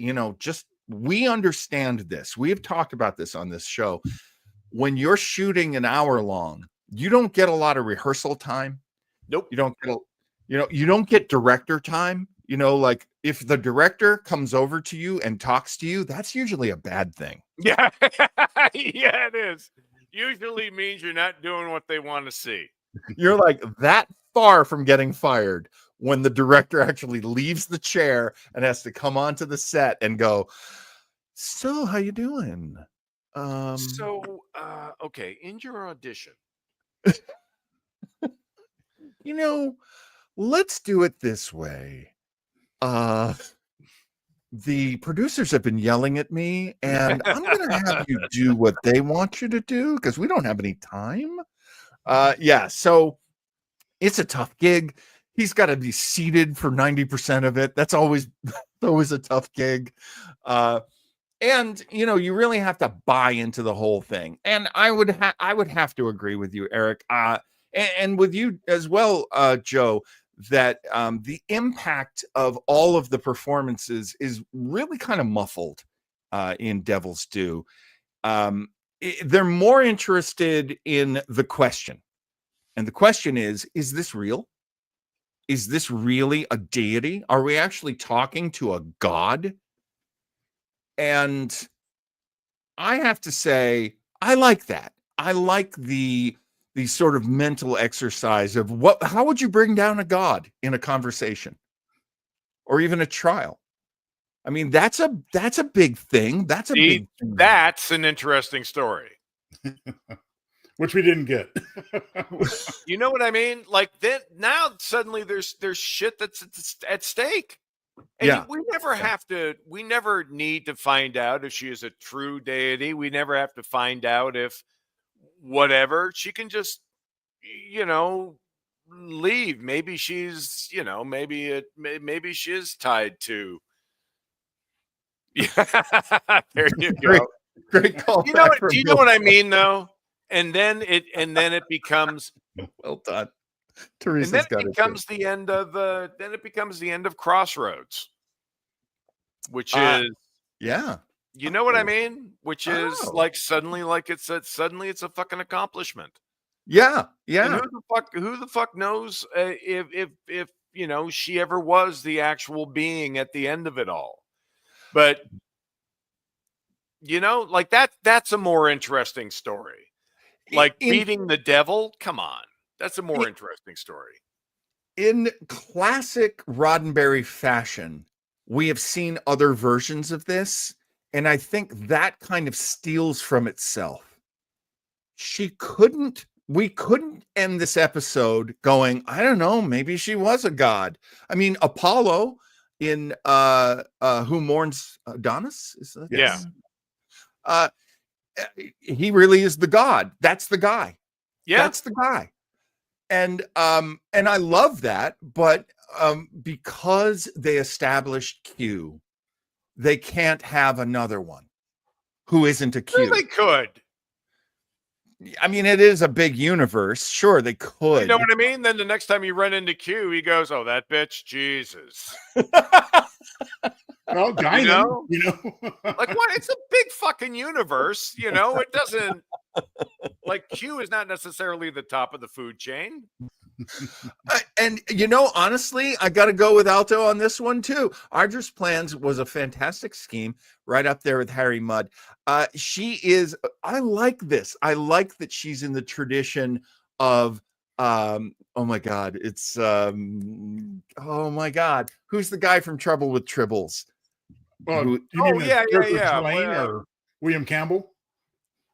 we understand this. We have talked about this on this show. When you're shooting an hour long, you don't get a lot of rehearsal time. Nope. You don't get director time. Like if the director comes over to you and talks to you, that's usually a bad thing. Yeah. Yeah, it is. Usually means you're not doing what they want to see. You're like that far from getting fired when the director actually leaves the chair and has to come onto the set and go, so how you doing? Okay, in your audition. Let's do it this way. The producers have been yelling at me, and I'm going to have you do what they want you to do because we don't have any time. Yeah, so it's a tough gig. He's got to be seated for 90% of it. That's always a tough gig. And you really have to buy into the whole thing. And I would have to agree with you, Eric, and with you as well, Joe, that the impact of all of the performances is really kind of muffled in Devil's Due. They're more interested in the question. And the question is this real? Is this really a deity? Are we actually talking to a god? And I have to say, I like that. I like the sort of mental exercise of how would you bring down a god in a conversation or even a trial? I mean, that's a big thing. That's an interesting story. Which we didn't get. You know what I mean? Like then now suddenly there's shit that's at stake. And yeah. We never need to find out if she is a true deity. We never have to find out if whatever. She can just, leave. Maybe she's, maybe she is tied to. Yeah, there you Great, go. great call. You know what? Do you know what I mean, though? And then it becomes, Well done. and Teresa's then got it it. becomes the end of Crossroads, which Uh, is, Yeah. you know what I Oh. mean? Which is Oh. like suddenly it's a fucking accomplishment. Yeah. And Yeah. who the fuck knows if she ever was the actual being at the end of it all. But like that's a more interesting story. Like In beating the devil, come on. That's a more interesting story. in classic Roddenberry fashion, we have seen other versions of this, and I think that kind of steals from itself. We couldn't end this episode going, I don't know, maybe she was a god. I mean, Apollo in Who Mourns Adonis, is that? Yeah. Uh he really is the god. That's the guy. Yeah. That's the guy. And I love that, but because they established Q, they can't have another one who isn't a Q. Well, they could. I mean, it is a big universe. Sure, they could. You know what I mean? Then the next time you run into Q, he goes, "Oh, that bitch, Jesus." Well, Guinan, Like what? It's a big fucking universe. It doesn't like Q is not necessarily the top of the food chain. And honestly, I got to go with Alto on this one too. Ardra's Plans was a fantastic scheme, right up there with Harry Mudd. She is. I like this. I like that she's in the tradition of. Oh my God! It's. Oh my God! Who's the guy from Trouble with Tribbles? Well, Who- you mean yeah. Tulane or William Campbell?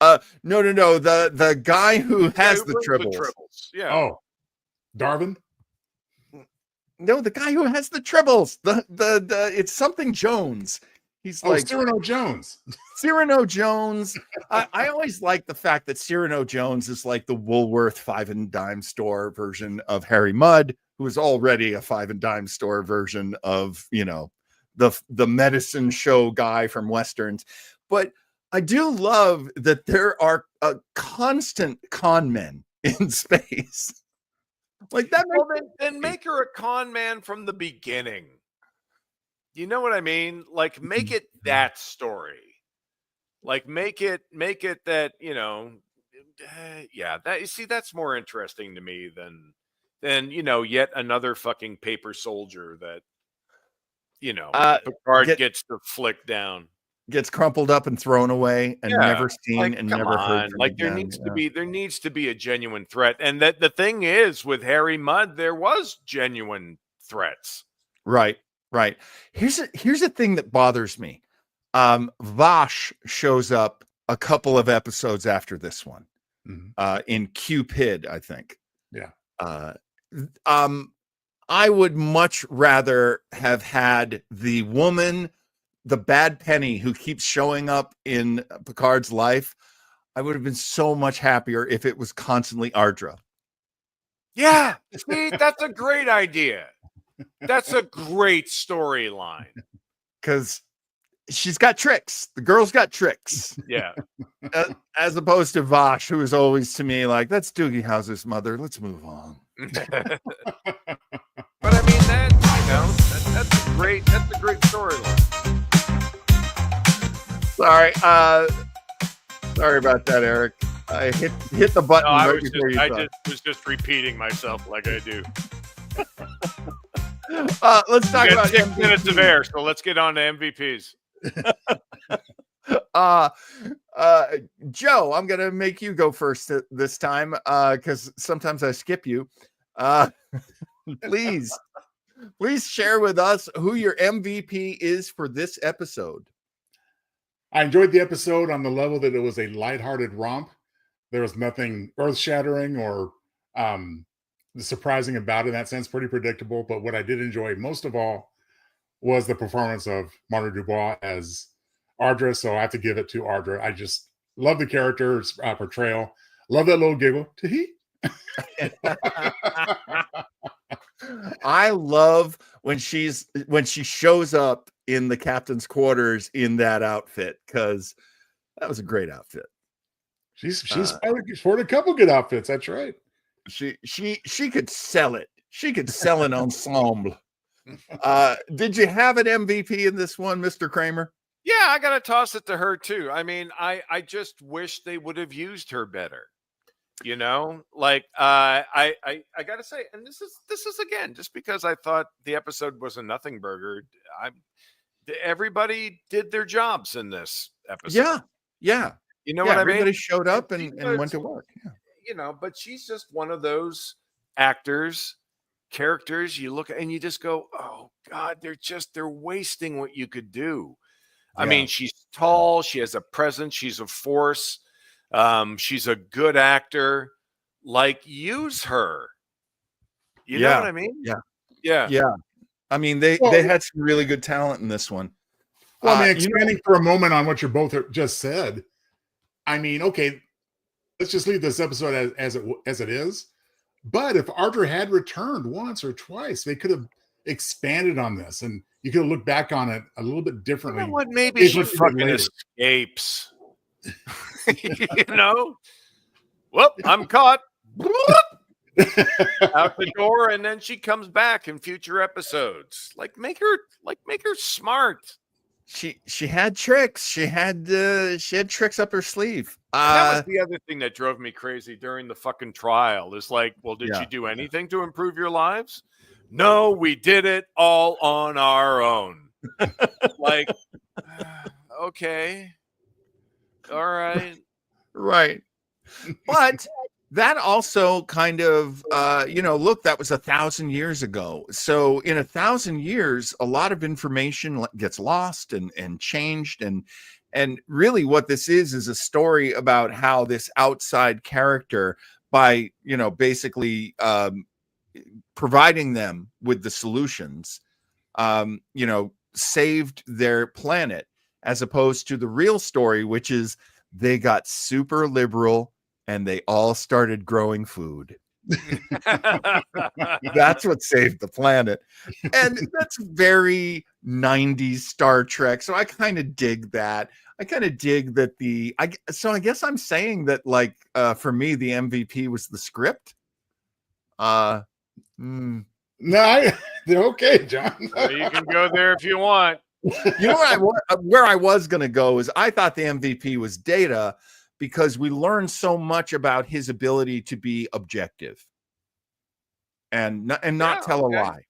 No. The guy who has the brings Tribbles. Yeah. Oh, Darwin. No, the guy who has the Tribbles. The it's something Jones. He's like Cyrano Jones. Cyrano Jones. I always like the fact that Cyrano Jones is like the Woolworth 5 and dime store version of Harry Mudd, who is already a 5 and dime store version of the medicine show guy from Westerns. But I do love that there are constant con men in space. Like that. Well, then make her a con man from the beginning. You know what I mean? Like make it that story. Like make it that, that you see, that's more interesting to me than yet another fucking paper soldier that Picard gets to flick down. Gets crumpled up and thrown away and never seen like, and come never heard on. from Like again. there needs to be a genuine threat. And that the thing is with Harry Mudd, there was genuine threats. Right. Here's a thing that bothers me. Vash shows up a couple of episodes after this one. In Cupid, I think. Yeah. I would much rather have had the woman, the bad penny who keeps showing up in Picard's life. I would have been so much happier if it was constantly Ardra. Yeah. See, that's a great idea. That's a great storyline. Because she's got tricks. The girl's got tricks. Yeah. As opposed to Vash, who is always to me like, that's Doogie Howser's mother. Let's move on. But I mean that's a great storyline. Sorry about that, Eric. I hit the button right before you thought. was just repeating myself like I do. Let's talk about 6 minutes of air, so let's get on to MVPs. Joe, I'm gonna make you go first this time because sometimes I skip you. Please share with us who your MVP is for this episode. I enjoyed the episode on the level that it was a lighthearted romp. There was nothing earth-shattering or surprising about it in that sense, pretty predictable. But what I did enjoy most of all was the performance of Marta DuBois as Ardra. So I have to give it to Ardra. I just love the character's portrayal. Love that little giggle. Tee-hee. I love when she shows up in the captain's quarters in that outfit, because that was a great outfit. She's sported a couple good outfits. That's right. She could sell it. She could sell an ensemble. Did you have an MVP in this one, Mr. Kramer? Yeah, I gotta toss it to her too. I mean, I just wish they would have used her better. You know, like I gotta say, and this is again just because I thought the episode was a nothing burger. Everybody did their jobs in this episode. Yeah. You know what I mean? Everybody showed up and went to work. Yeah. You know, but she's just one of those characters you look at and you just go, oh God, they're wasting what you could do. I mean, she's tall, she has a presence, she's a force, she's a good actor. Like, use her. You know what I mean? Yeah. I mean, they had some really good talent in this one. Well, I mean, expanding for a moment on what you both just said. I mean, okay, let's just leave this episode as it is. But if Ardra had returned once or twice, they could have expanded on this, and you could have looked back on it a little bit differently. You know what? Maybe she fucking escapes. You know? Well, I'm caught. Out the door, and then she comes back in future episodes. Like, make her smart. She had tricks. She had tricks up her sleeve. That was the other thing that drove me crazy during the fucking trial. Is like, well, did you do anything to improve your lives? No, we did it all on our own. Like, okay, all right, right. But that also kind of, look, that was 1,000 years ago. So in 1,000 years, a lot of information gets lost and changed. And really what this is a story about how this outside character, by, basically providing them with the solutions, saved their planet, as opposed to the real story, which is they got super liberal and they all started growing food. That's what saved the planet. And that's very 90s Star Trek. So I kind of dig that. I kind of dig that so I guess I'm saying that, like, for me, the MVP was the script. No, okay, John. Well, you can go there if you want. You know where I was going to go is I thought the MVP was Data, because we learned so much about his ability to be objective and not tell a lie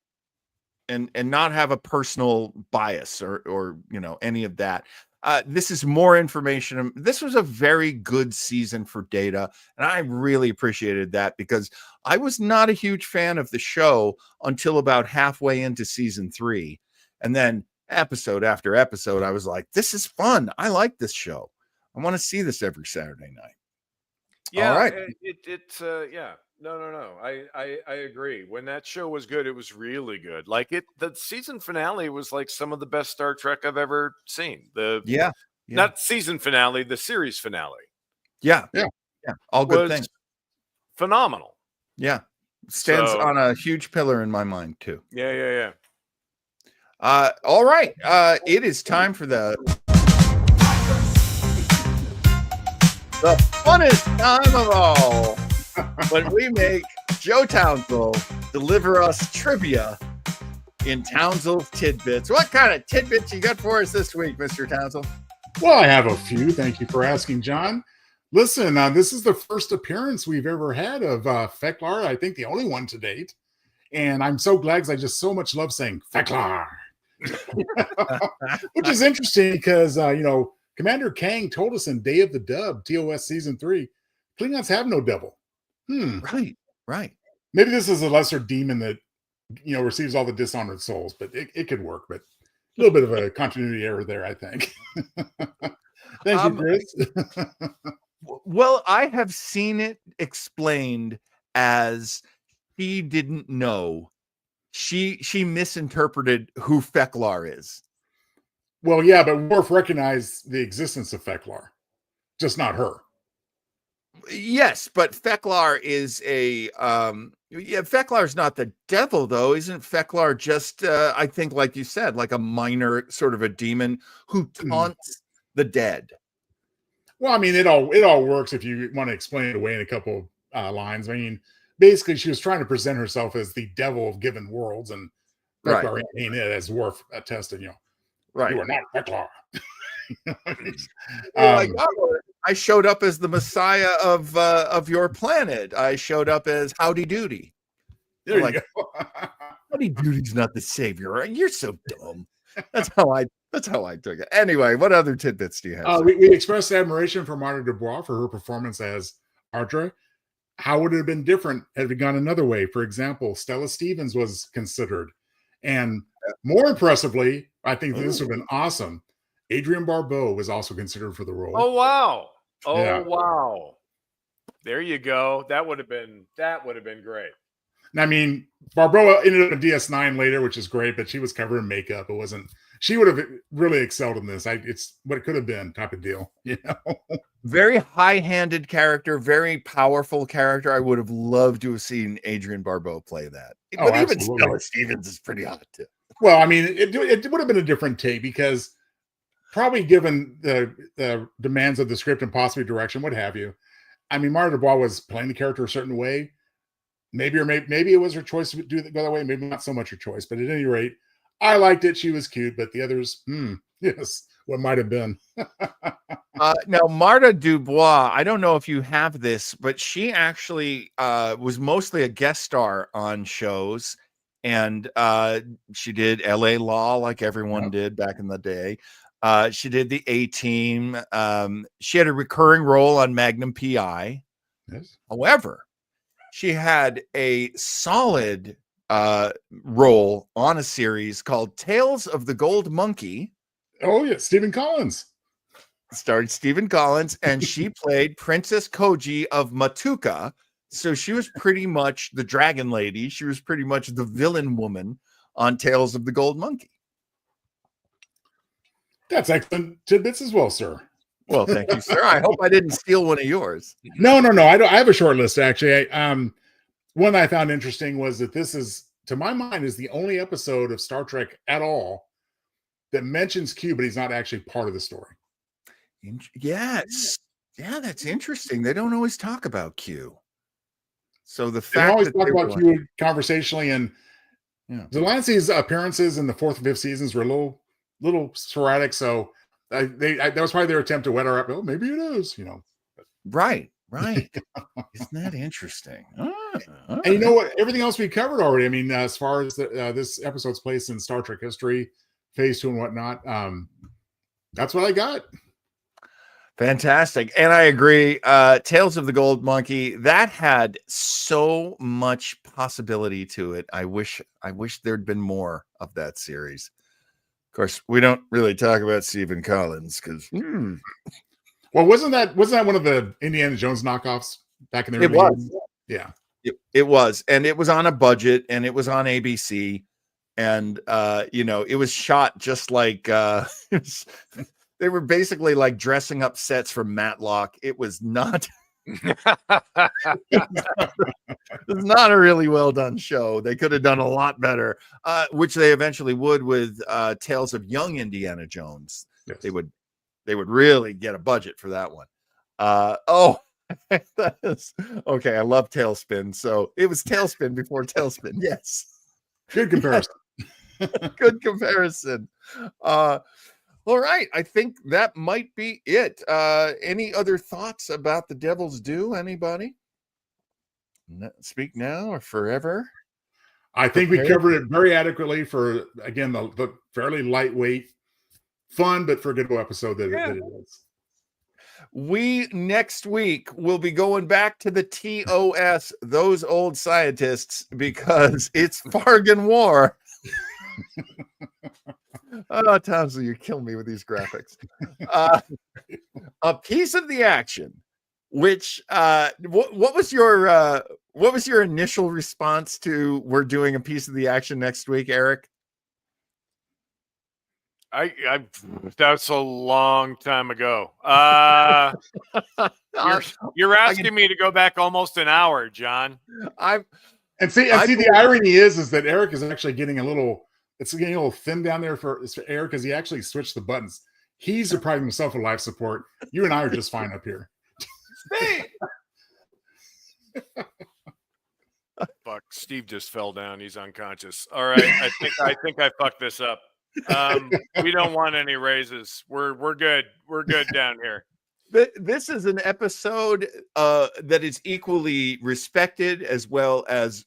and not have a personal bias or any of that. This is more information. This was a very good season for Data, and I really appreciated that, because I was not a huge fan of the show until about halfway into season 3. And then episode after episode, I was like, this is fun. I like this show. I want to see this every Saturday night. Yeah. All right. No. I agree. When that show was good, it was really good. Like, the season finale was like some of the best Star Trek I've ever seen. Not season finale, the series finale. Yeah. All good things. Phenomenal. Yeah. Stands on a huge pillar in my mind too. Yeah. All right. It is time for the funnest time of all, when we make Joe Townsville deliver us trivia in Townsville's Tidbits. What kind of tidbits you got for us this week, Mr. Townsville? Well, I have a few. Thank you for asking, John. Listen, this is the first appearance we've ever had of Feklar. I think the only one to date. And I'm so glad, because I just so much love saying Feklar. Which is interesting because, Commander Kang told us in Day of the Dub, TOS Season 3, Klingons have no devil. Right. Maybe this is a lesser demon that, receives all the dishonored souls, but it could work. But a little bit of a continuity error there, I think. Thank you, Chris. Well, I have seen it explained as he didn't know. She misinterpreted who Feklar is. Well, yeah, but Worf recognized the existence of Feklar, just not her. Yes, but Feklar is Feklar's not the devil, though. Isn't Feklar just I think, like you said, like a minor sort of a demon who taunts the dead? Well, I mean, it all works if you want to explain it away in a couple lines. I mean, basically, she was trying to present herself as the devil of given worlds, and Right. Feklar ain't it, as Worf attested. You Right. are not Feklar. Like, oh, I showed up as the Messiah of your planet. I showed up as Howdy Doody. There like, you go. Howdy Doody's not the savior. You're so dumb. That's how I took it. Anyway, what other tidbits do you have? We expressed admiration for Marta DuBois for her performance as Ardra. How would it have been different had it gone another way? For example, Stella Stevens was considered. And more impressively, I think this would have been awesome. Adrienne Barbeau was also considered for the role. Oh, wow. Oh, Yeah. wow. There you go. That would have been great. I mean, Barbeau ended up in DS9 later, which is great, but she was covered in makeup. It wasn't, she would have really excelled in this. It's what it could have been type of deal, you know? Very high-handed character, very powerful character. I would have loved to have seen Adrienne Barbeau play that. Oh, but even absolutely. Stella Stevens is pretty hot too. Well, I mean, it would have been a different take because probably given the demands of the script and possibly direction, what have you. I mean, Marta DuBois was playing the character a certain way. Maybe it was her choice to go that way. Maybe not so much her choice, but at any rate, I liked it. She was cute, but the others, yes, what might have been. Now, Marta DuBois, I don't know if you have this, but she actually was mostly a guest star on shows, and she did LA Law like everyone did back in the day. She did the A-Team. She had a recurring role on Magnum PI. Yes. However, she had a solid role on a series called Tales of the Gold Monkey. Oh, yeah, Stephen Collins. Starred Stephen Collins, and she played Princess Koji of Matuka. So she was pretty much the dragon lady. She was pretty much the villain woman on Tales of the Gold Monkey. That's excellent tidbits as well, sir. Well, thank you, sir. I hope I didn't steal one of yours. No. I have a short list, actually. One I found interesting was that this is, to my mind, is the only episode of Star Trek at all that mentions Q, but he's not actually part of the story. Yes. Yeah, that's interesting. They don't always talk about Q. So the They fact always that talk they about were Q conversationally, and Delancey's appearances in the 4th and 5th seasons were a little sporadic. So that was probably their attempt to wet her up. Oh, maybe it is, Right. Isn't that interesting? And you know what? Everything else we covered already. I mean, as far as this episode's place in Star Trek history, Phase 2 and whatnot, that's what I got. Fantastic. And I agree. Tales of the Gold Monkey, that had so much possibility to it. I wish there'd been more of that series. Of course, we don't really talk about Stephen Collins because Well, wasn't that one of the Indiana Jones knockoffs back in the early It was. days? Yeah. It was, and it was on a budget, and it was on ABC, and it was shot just like they were basically like dressing up sets for Matlock. It was not it was not a really well done show. They could have done a lot better, which they eventually would with Tales of Young Indiana Jones. Yes. They would really get a budget for that one. That is okay. I love Tailspin. So it was Tailspin before Tailspin. Yes. Good comparison. Good comparison. All right. I think that might be it. Any other thoughts about The Devil's Due? Anybody? Speak now or forever? I think we covered it very adequately for, again, the fairly lightweight, fun, but forgettable episode that it is. We next week will be going back to the TOS, those old scientists, because it's Fargan War. Oh, Tomsley, you kill me with these graphics. A piece of the action, which what was your initial response to we're doing a piece of the action next week, Eric? That's a long time ago. You're asking me to go back almost an hour, John. And see, the irony is that Eric is actually getting it's getting a little thin down there for Eric because he actually switched the buttons. He's depriving himself of life support. You and I are just fine up here. Fuck, Steve just fell down. He's unconscious. All right, I think I fucked this up. We don't want any raises. We're good. We're good down here. This is an episode that is equally respected as well as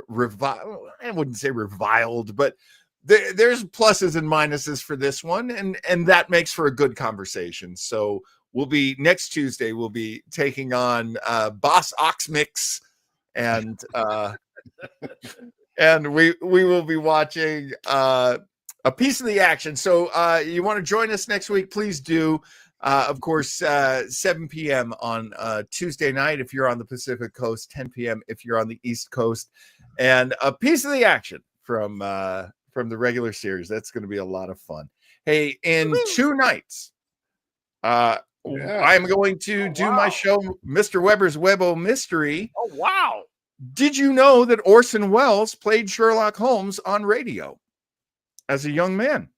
reviled. I wouldn't say reviled, but there's pluses and minuses for this one, and that makes for a good conversation. So next Tuesday we'll be taking on Boss Oxmix, and we will be watching a piece of the action. So you want to join us next week, please do. Of course, 7 p.m. on Tuesday night if you're on the Pacific Coast, 10 p.m. if you're on the East Coast, and a piece of the action from the regular series. That's going to be a lot of fun. Hey, in 2 nights, I'm going to do my show, Mr. Weber's Webo Mystery. Oh, wow. Did you know that Orson Welles played Sherlock Holmes on radio as a young man?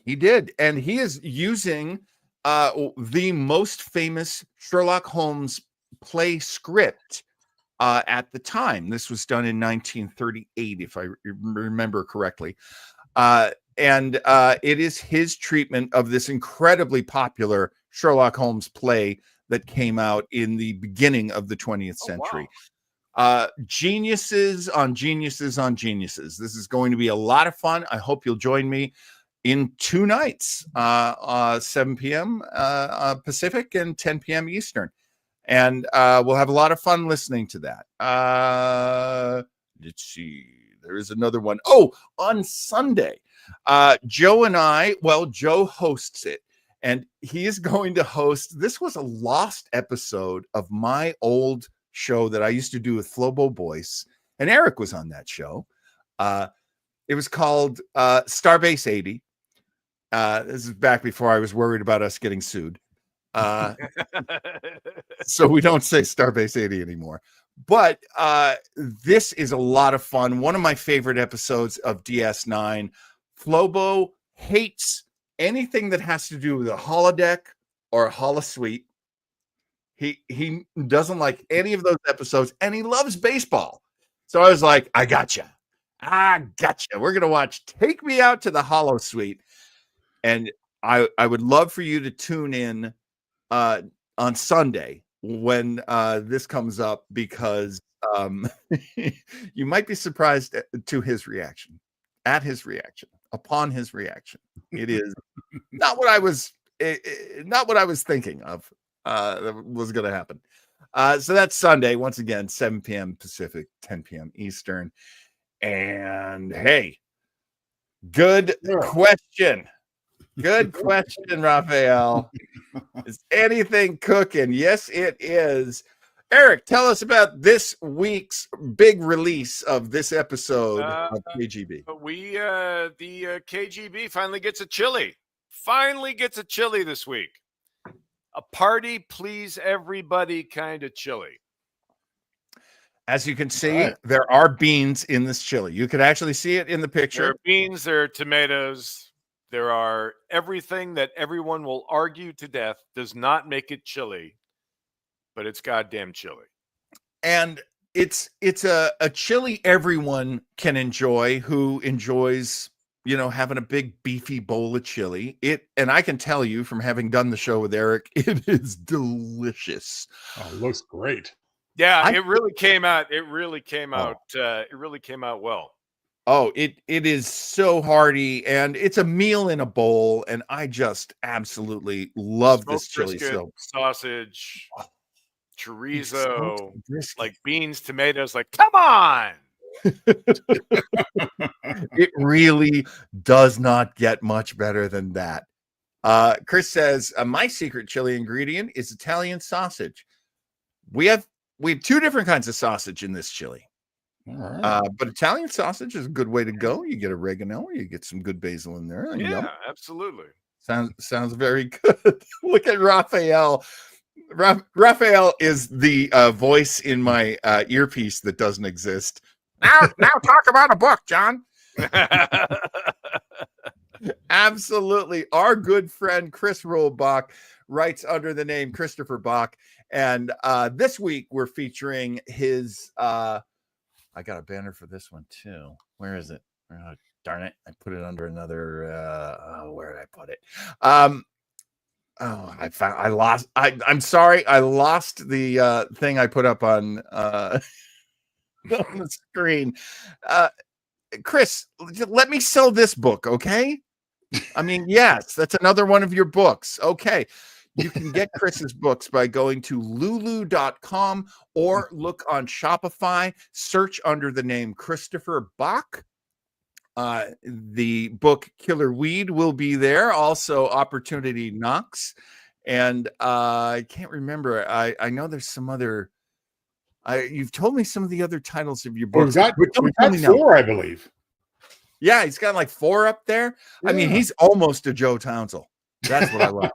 He did, and he is using the most famous Sherlock Holmes play script at the time. This was done in 1938, if I remember correctly. And it is his treatment of this incredibly popular Sherlock Holmes play that came out in the beginning of the 20th century. Wow. Geniuses on geniuses on geniuses. This is going to be a lot of fun. I hope you'll join me in 2 nights, 7 p.m. Pacific and 10 p.m. Eastern. And we'll have a lot of fun listening to that. Let's see. There is another one. Oh, on Sunday, Joe and I, Joe hosts it, and he is going to host. This was a lost episode of my old show that I used to do with Flobo Boyce, and Eric was on that show. It was called Starbase 80. This is back before I was worried about us getting sued. So we don't say Starbase 80 anymore. But this is a lot of fun. One of my favorite episodes of DS9. Flobo hates anything that has to do with a holodeck or a holosuite. He doesn't like any of those episodes, and he loves baseball. So I was like, I gotcha. We're going to watch Take Me Out to the Holosuite. And I would love for you to tune in on Sunday when this comes up, because you might be surprised upon his reaction. It is not what I was thinking of that was going to happen. So that's Sunday, once again, 7 p.m. Pacific, 10 p.m. Eastern. And hey, good question. Good question, Raphael. Is anything cooking? Yes, it is. Eric, tell us about this week's big release of this episode of KGB. The KGB finally gets a chili. This week. A party, please everybody kind of chili. As you can see, there are beans in this chili. You can actually see it in the picture. There are beans, there are tomatoes. There are everything that everyone will argue to death does not make it chili, but it's goddamn chili. And it's a chili everyone can enjoy who enjoys, having a big beefy bowl of chili. And I can tell you from having done the show with Eric, it is delicious. Oh, it looks great. Yeah, it really came out. It really came out well. Oh, it is so hearty, and it's a meal in a bowl, and I just absolutely love Smoked this chili. Brisket, So sausage, chorizo, like beans, tomatoes. Like, come on! It really does not get much better than that. Chris says my secret chili ingredient is Italian sausage. We have 2 different kinds of sausage in this chili. All right. But Italian sausage is a good way to go. You get oregano, you get some good basil in there. And yum. Absolutely. Sounds very good. Look at Raphael. Raphael is the voice in my earpiece that doesn't exist. Now talk about a book, John. Absolutely. Our good friend Chris Rohlbach writes under the name Christopher Bach. And this week we're featuring his I got a banner for this one too. Where is it? Oh, darn it. I put it under another where did I put it? I'm sorry. I lost the thing I put up on on the screen. Chris, let me sell this book, okay? I mean, yes, that's another one of your books. Okay. You can get Chris's books by going to lulu.com or look on Shopify, search under the name Christopher Bach. The book Killer Weed will be there. Also, Opportunity Knocks. And I can't remember. I know there's some other. You've told me some of the other titles of your books. We've got 4, I believe. Yeah, he's got like 4 up there. Yeah. I mean, he's almost a Joe Townsend. That's what I love.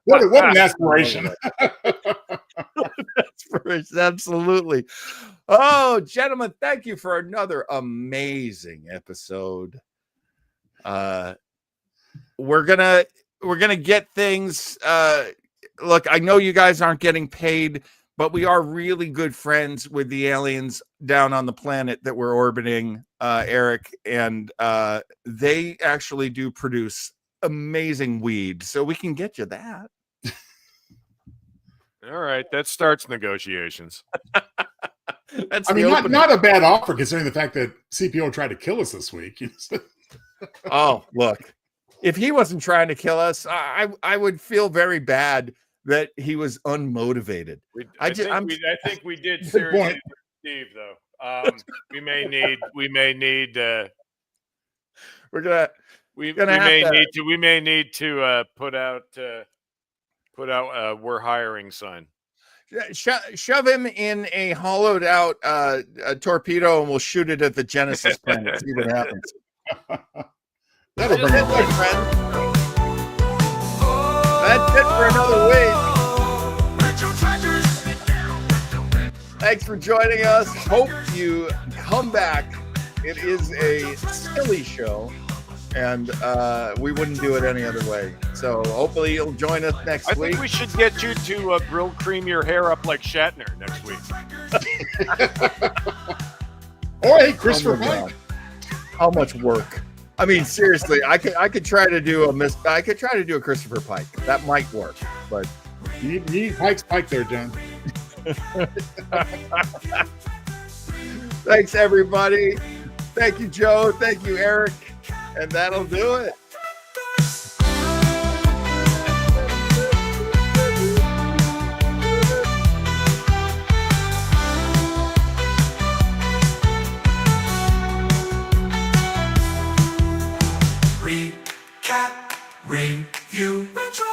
What an aspiration. Absolutely. Oh, gentlemen, thank you for another amazing episode. We're gonna get things. Look, I know you guys aren't getting paid, but we are really good friends with the aliens down on the planet that we're orbiting, Eric, and they actually do produce amazing weed, so we can get you that. All right, that starts negotiations. That's not a bad offer considering the fact that CPO tried to kill us this week. Oh, look, if he wasn't trying to kill us, I would feel very bad that he was unmotivated. I think we did seriously, Steve. Though we may need. We may need to put out we're hiring sign. Shove him in a hollowed out a torpedo and we'll shoot it at the Genesis planet. See what happens. That'll bring it, my friend. That's it for another week. Thanks for joining us. Hope you come back. It is a silly show. And we wouldn't do it any other way. So hopefully you'll join us next week. I think we should get you to grill cream your hair up like Shatner next week. Or hey, Christopher Pike. How much work? I mean, seriously, I could try to do a Christopher Pike. That might work, but you need Pike's Pike there, John. Thanks, everybody. Thank you, Joe. Thank you, Eric. And that'll do it. Recap, review, retro.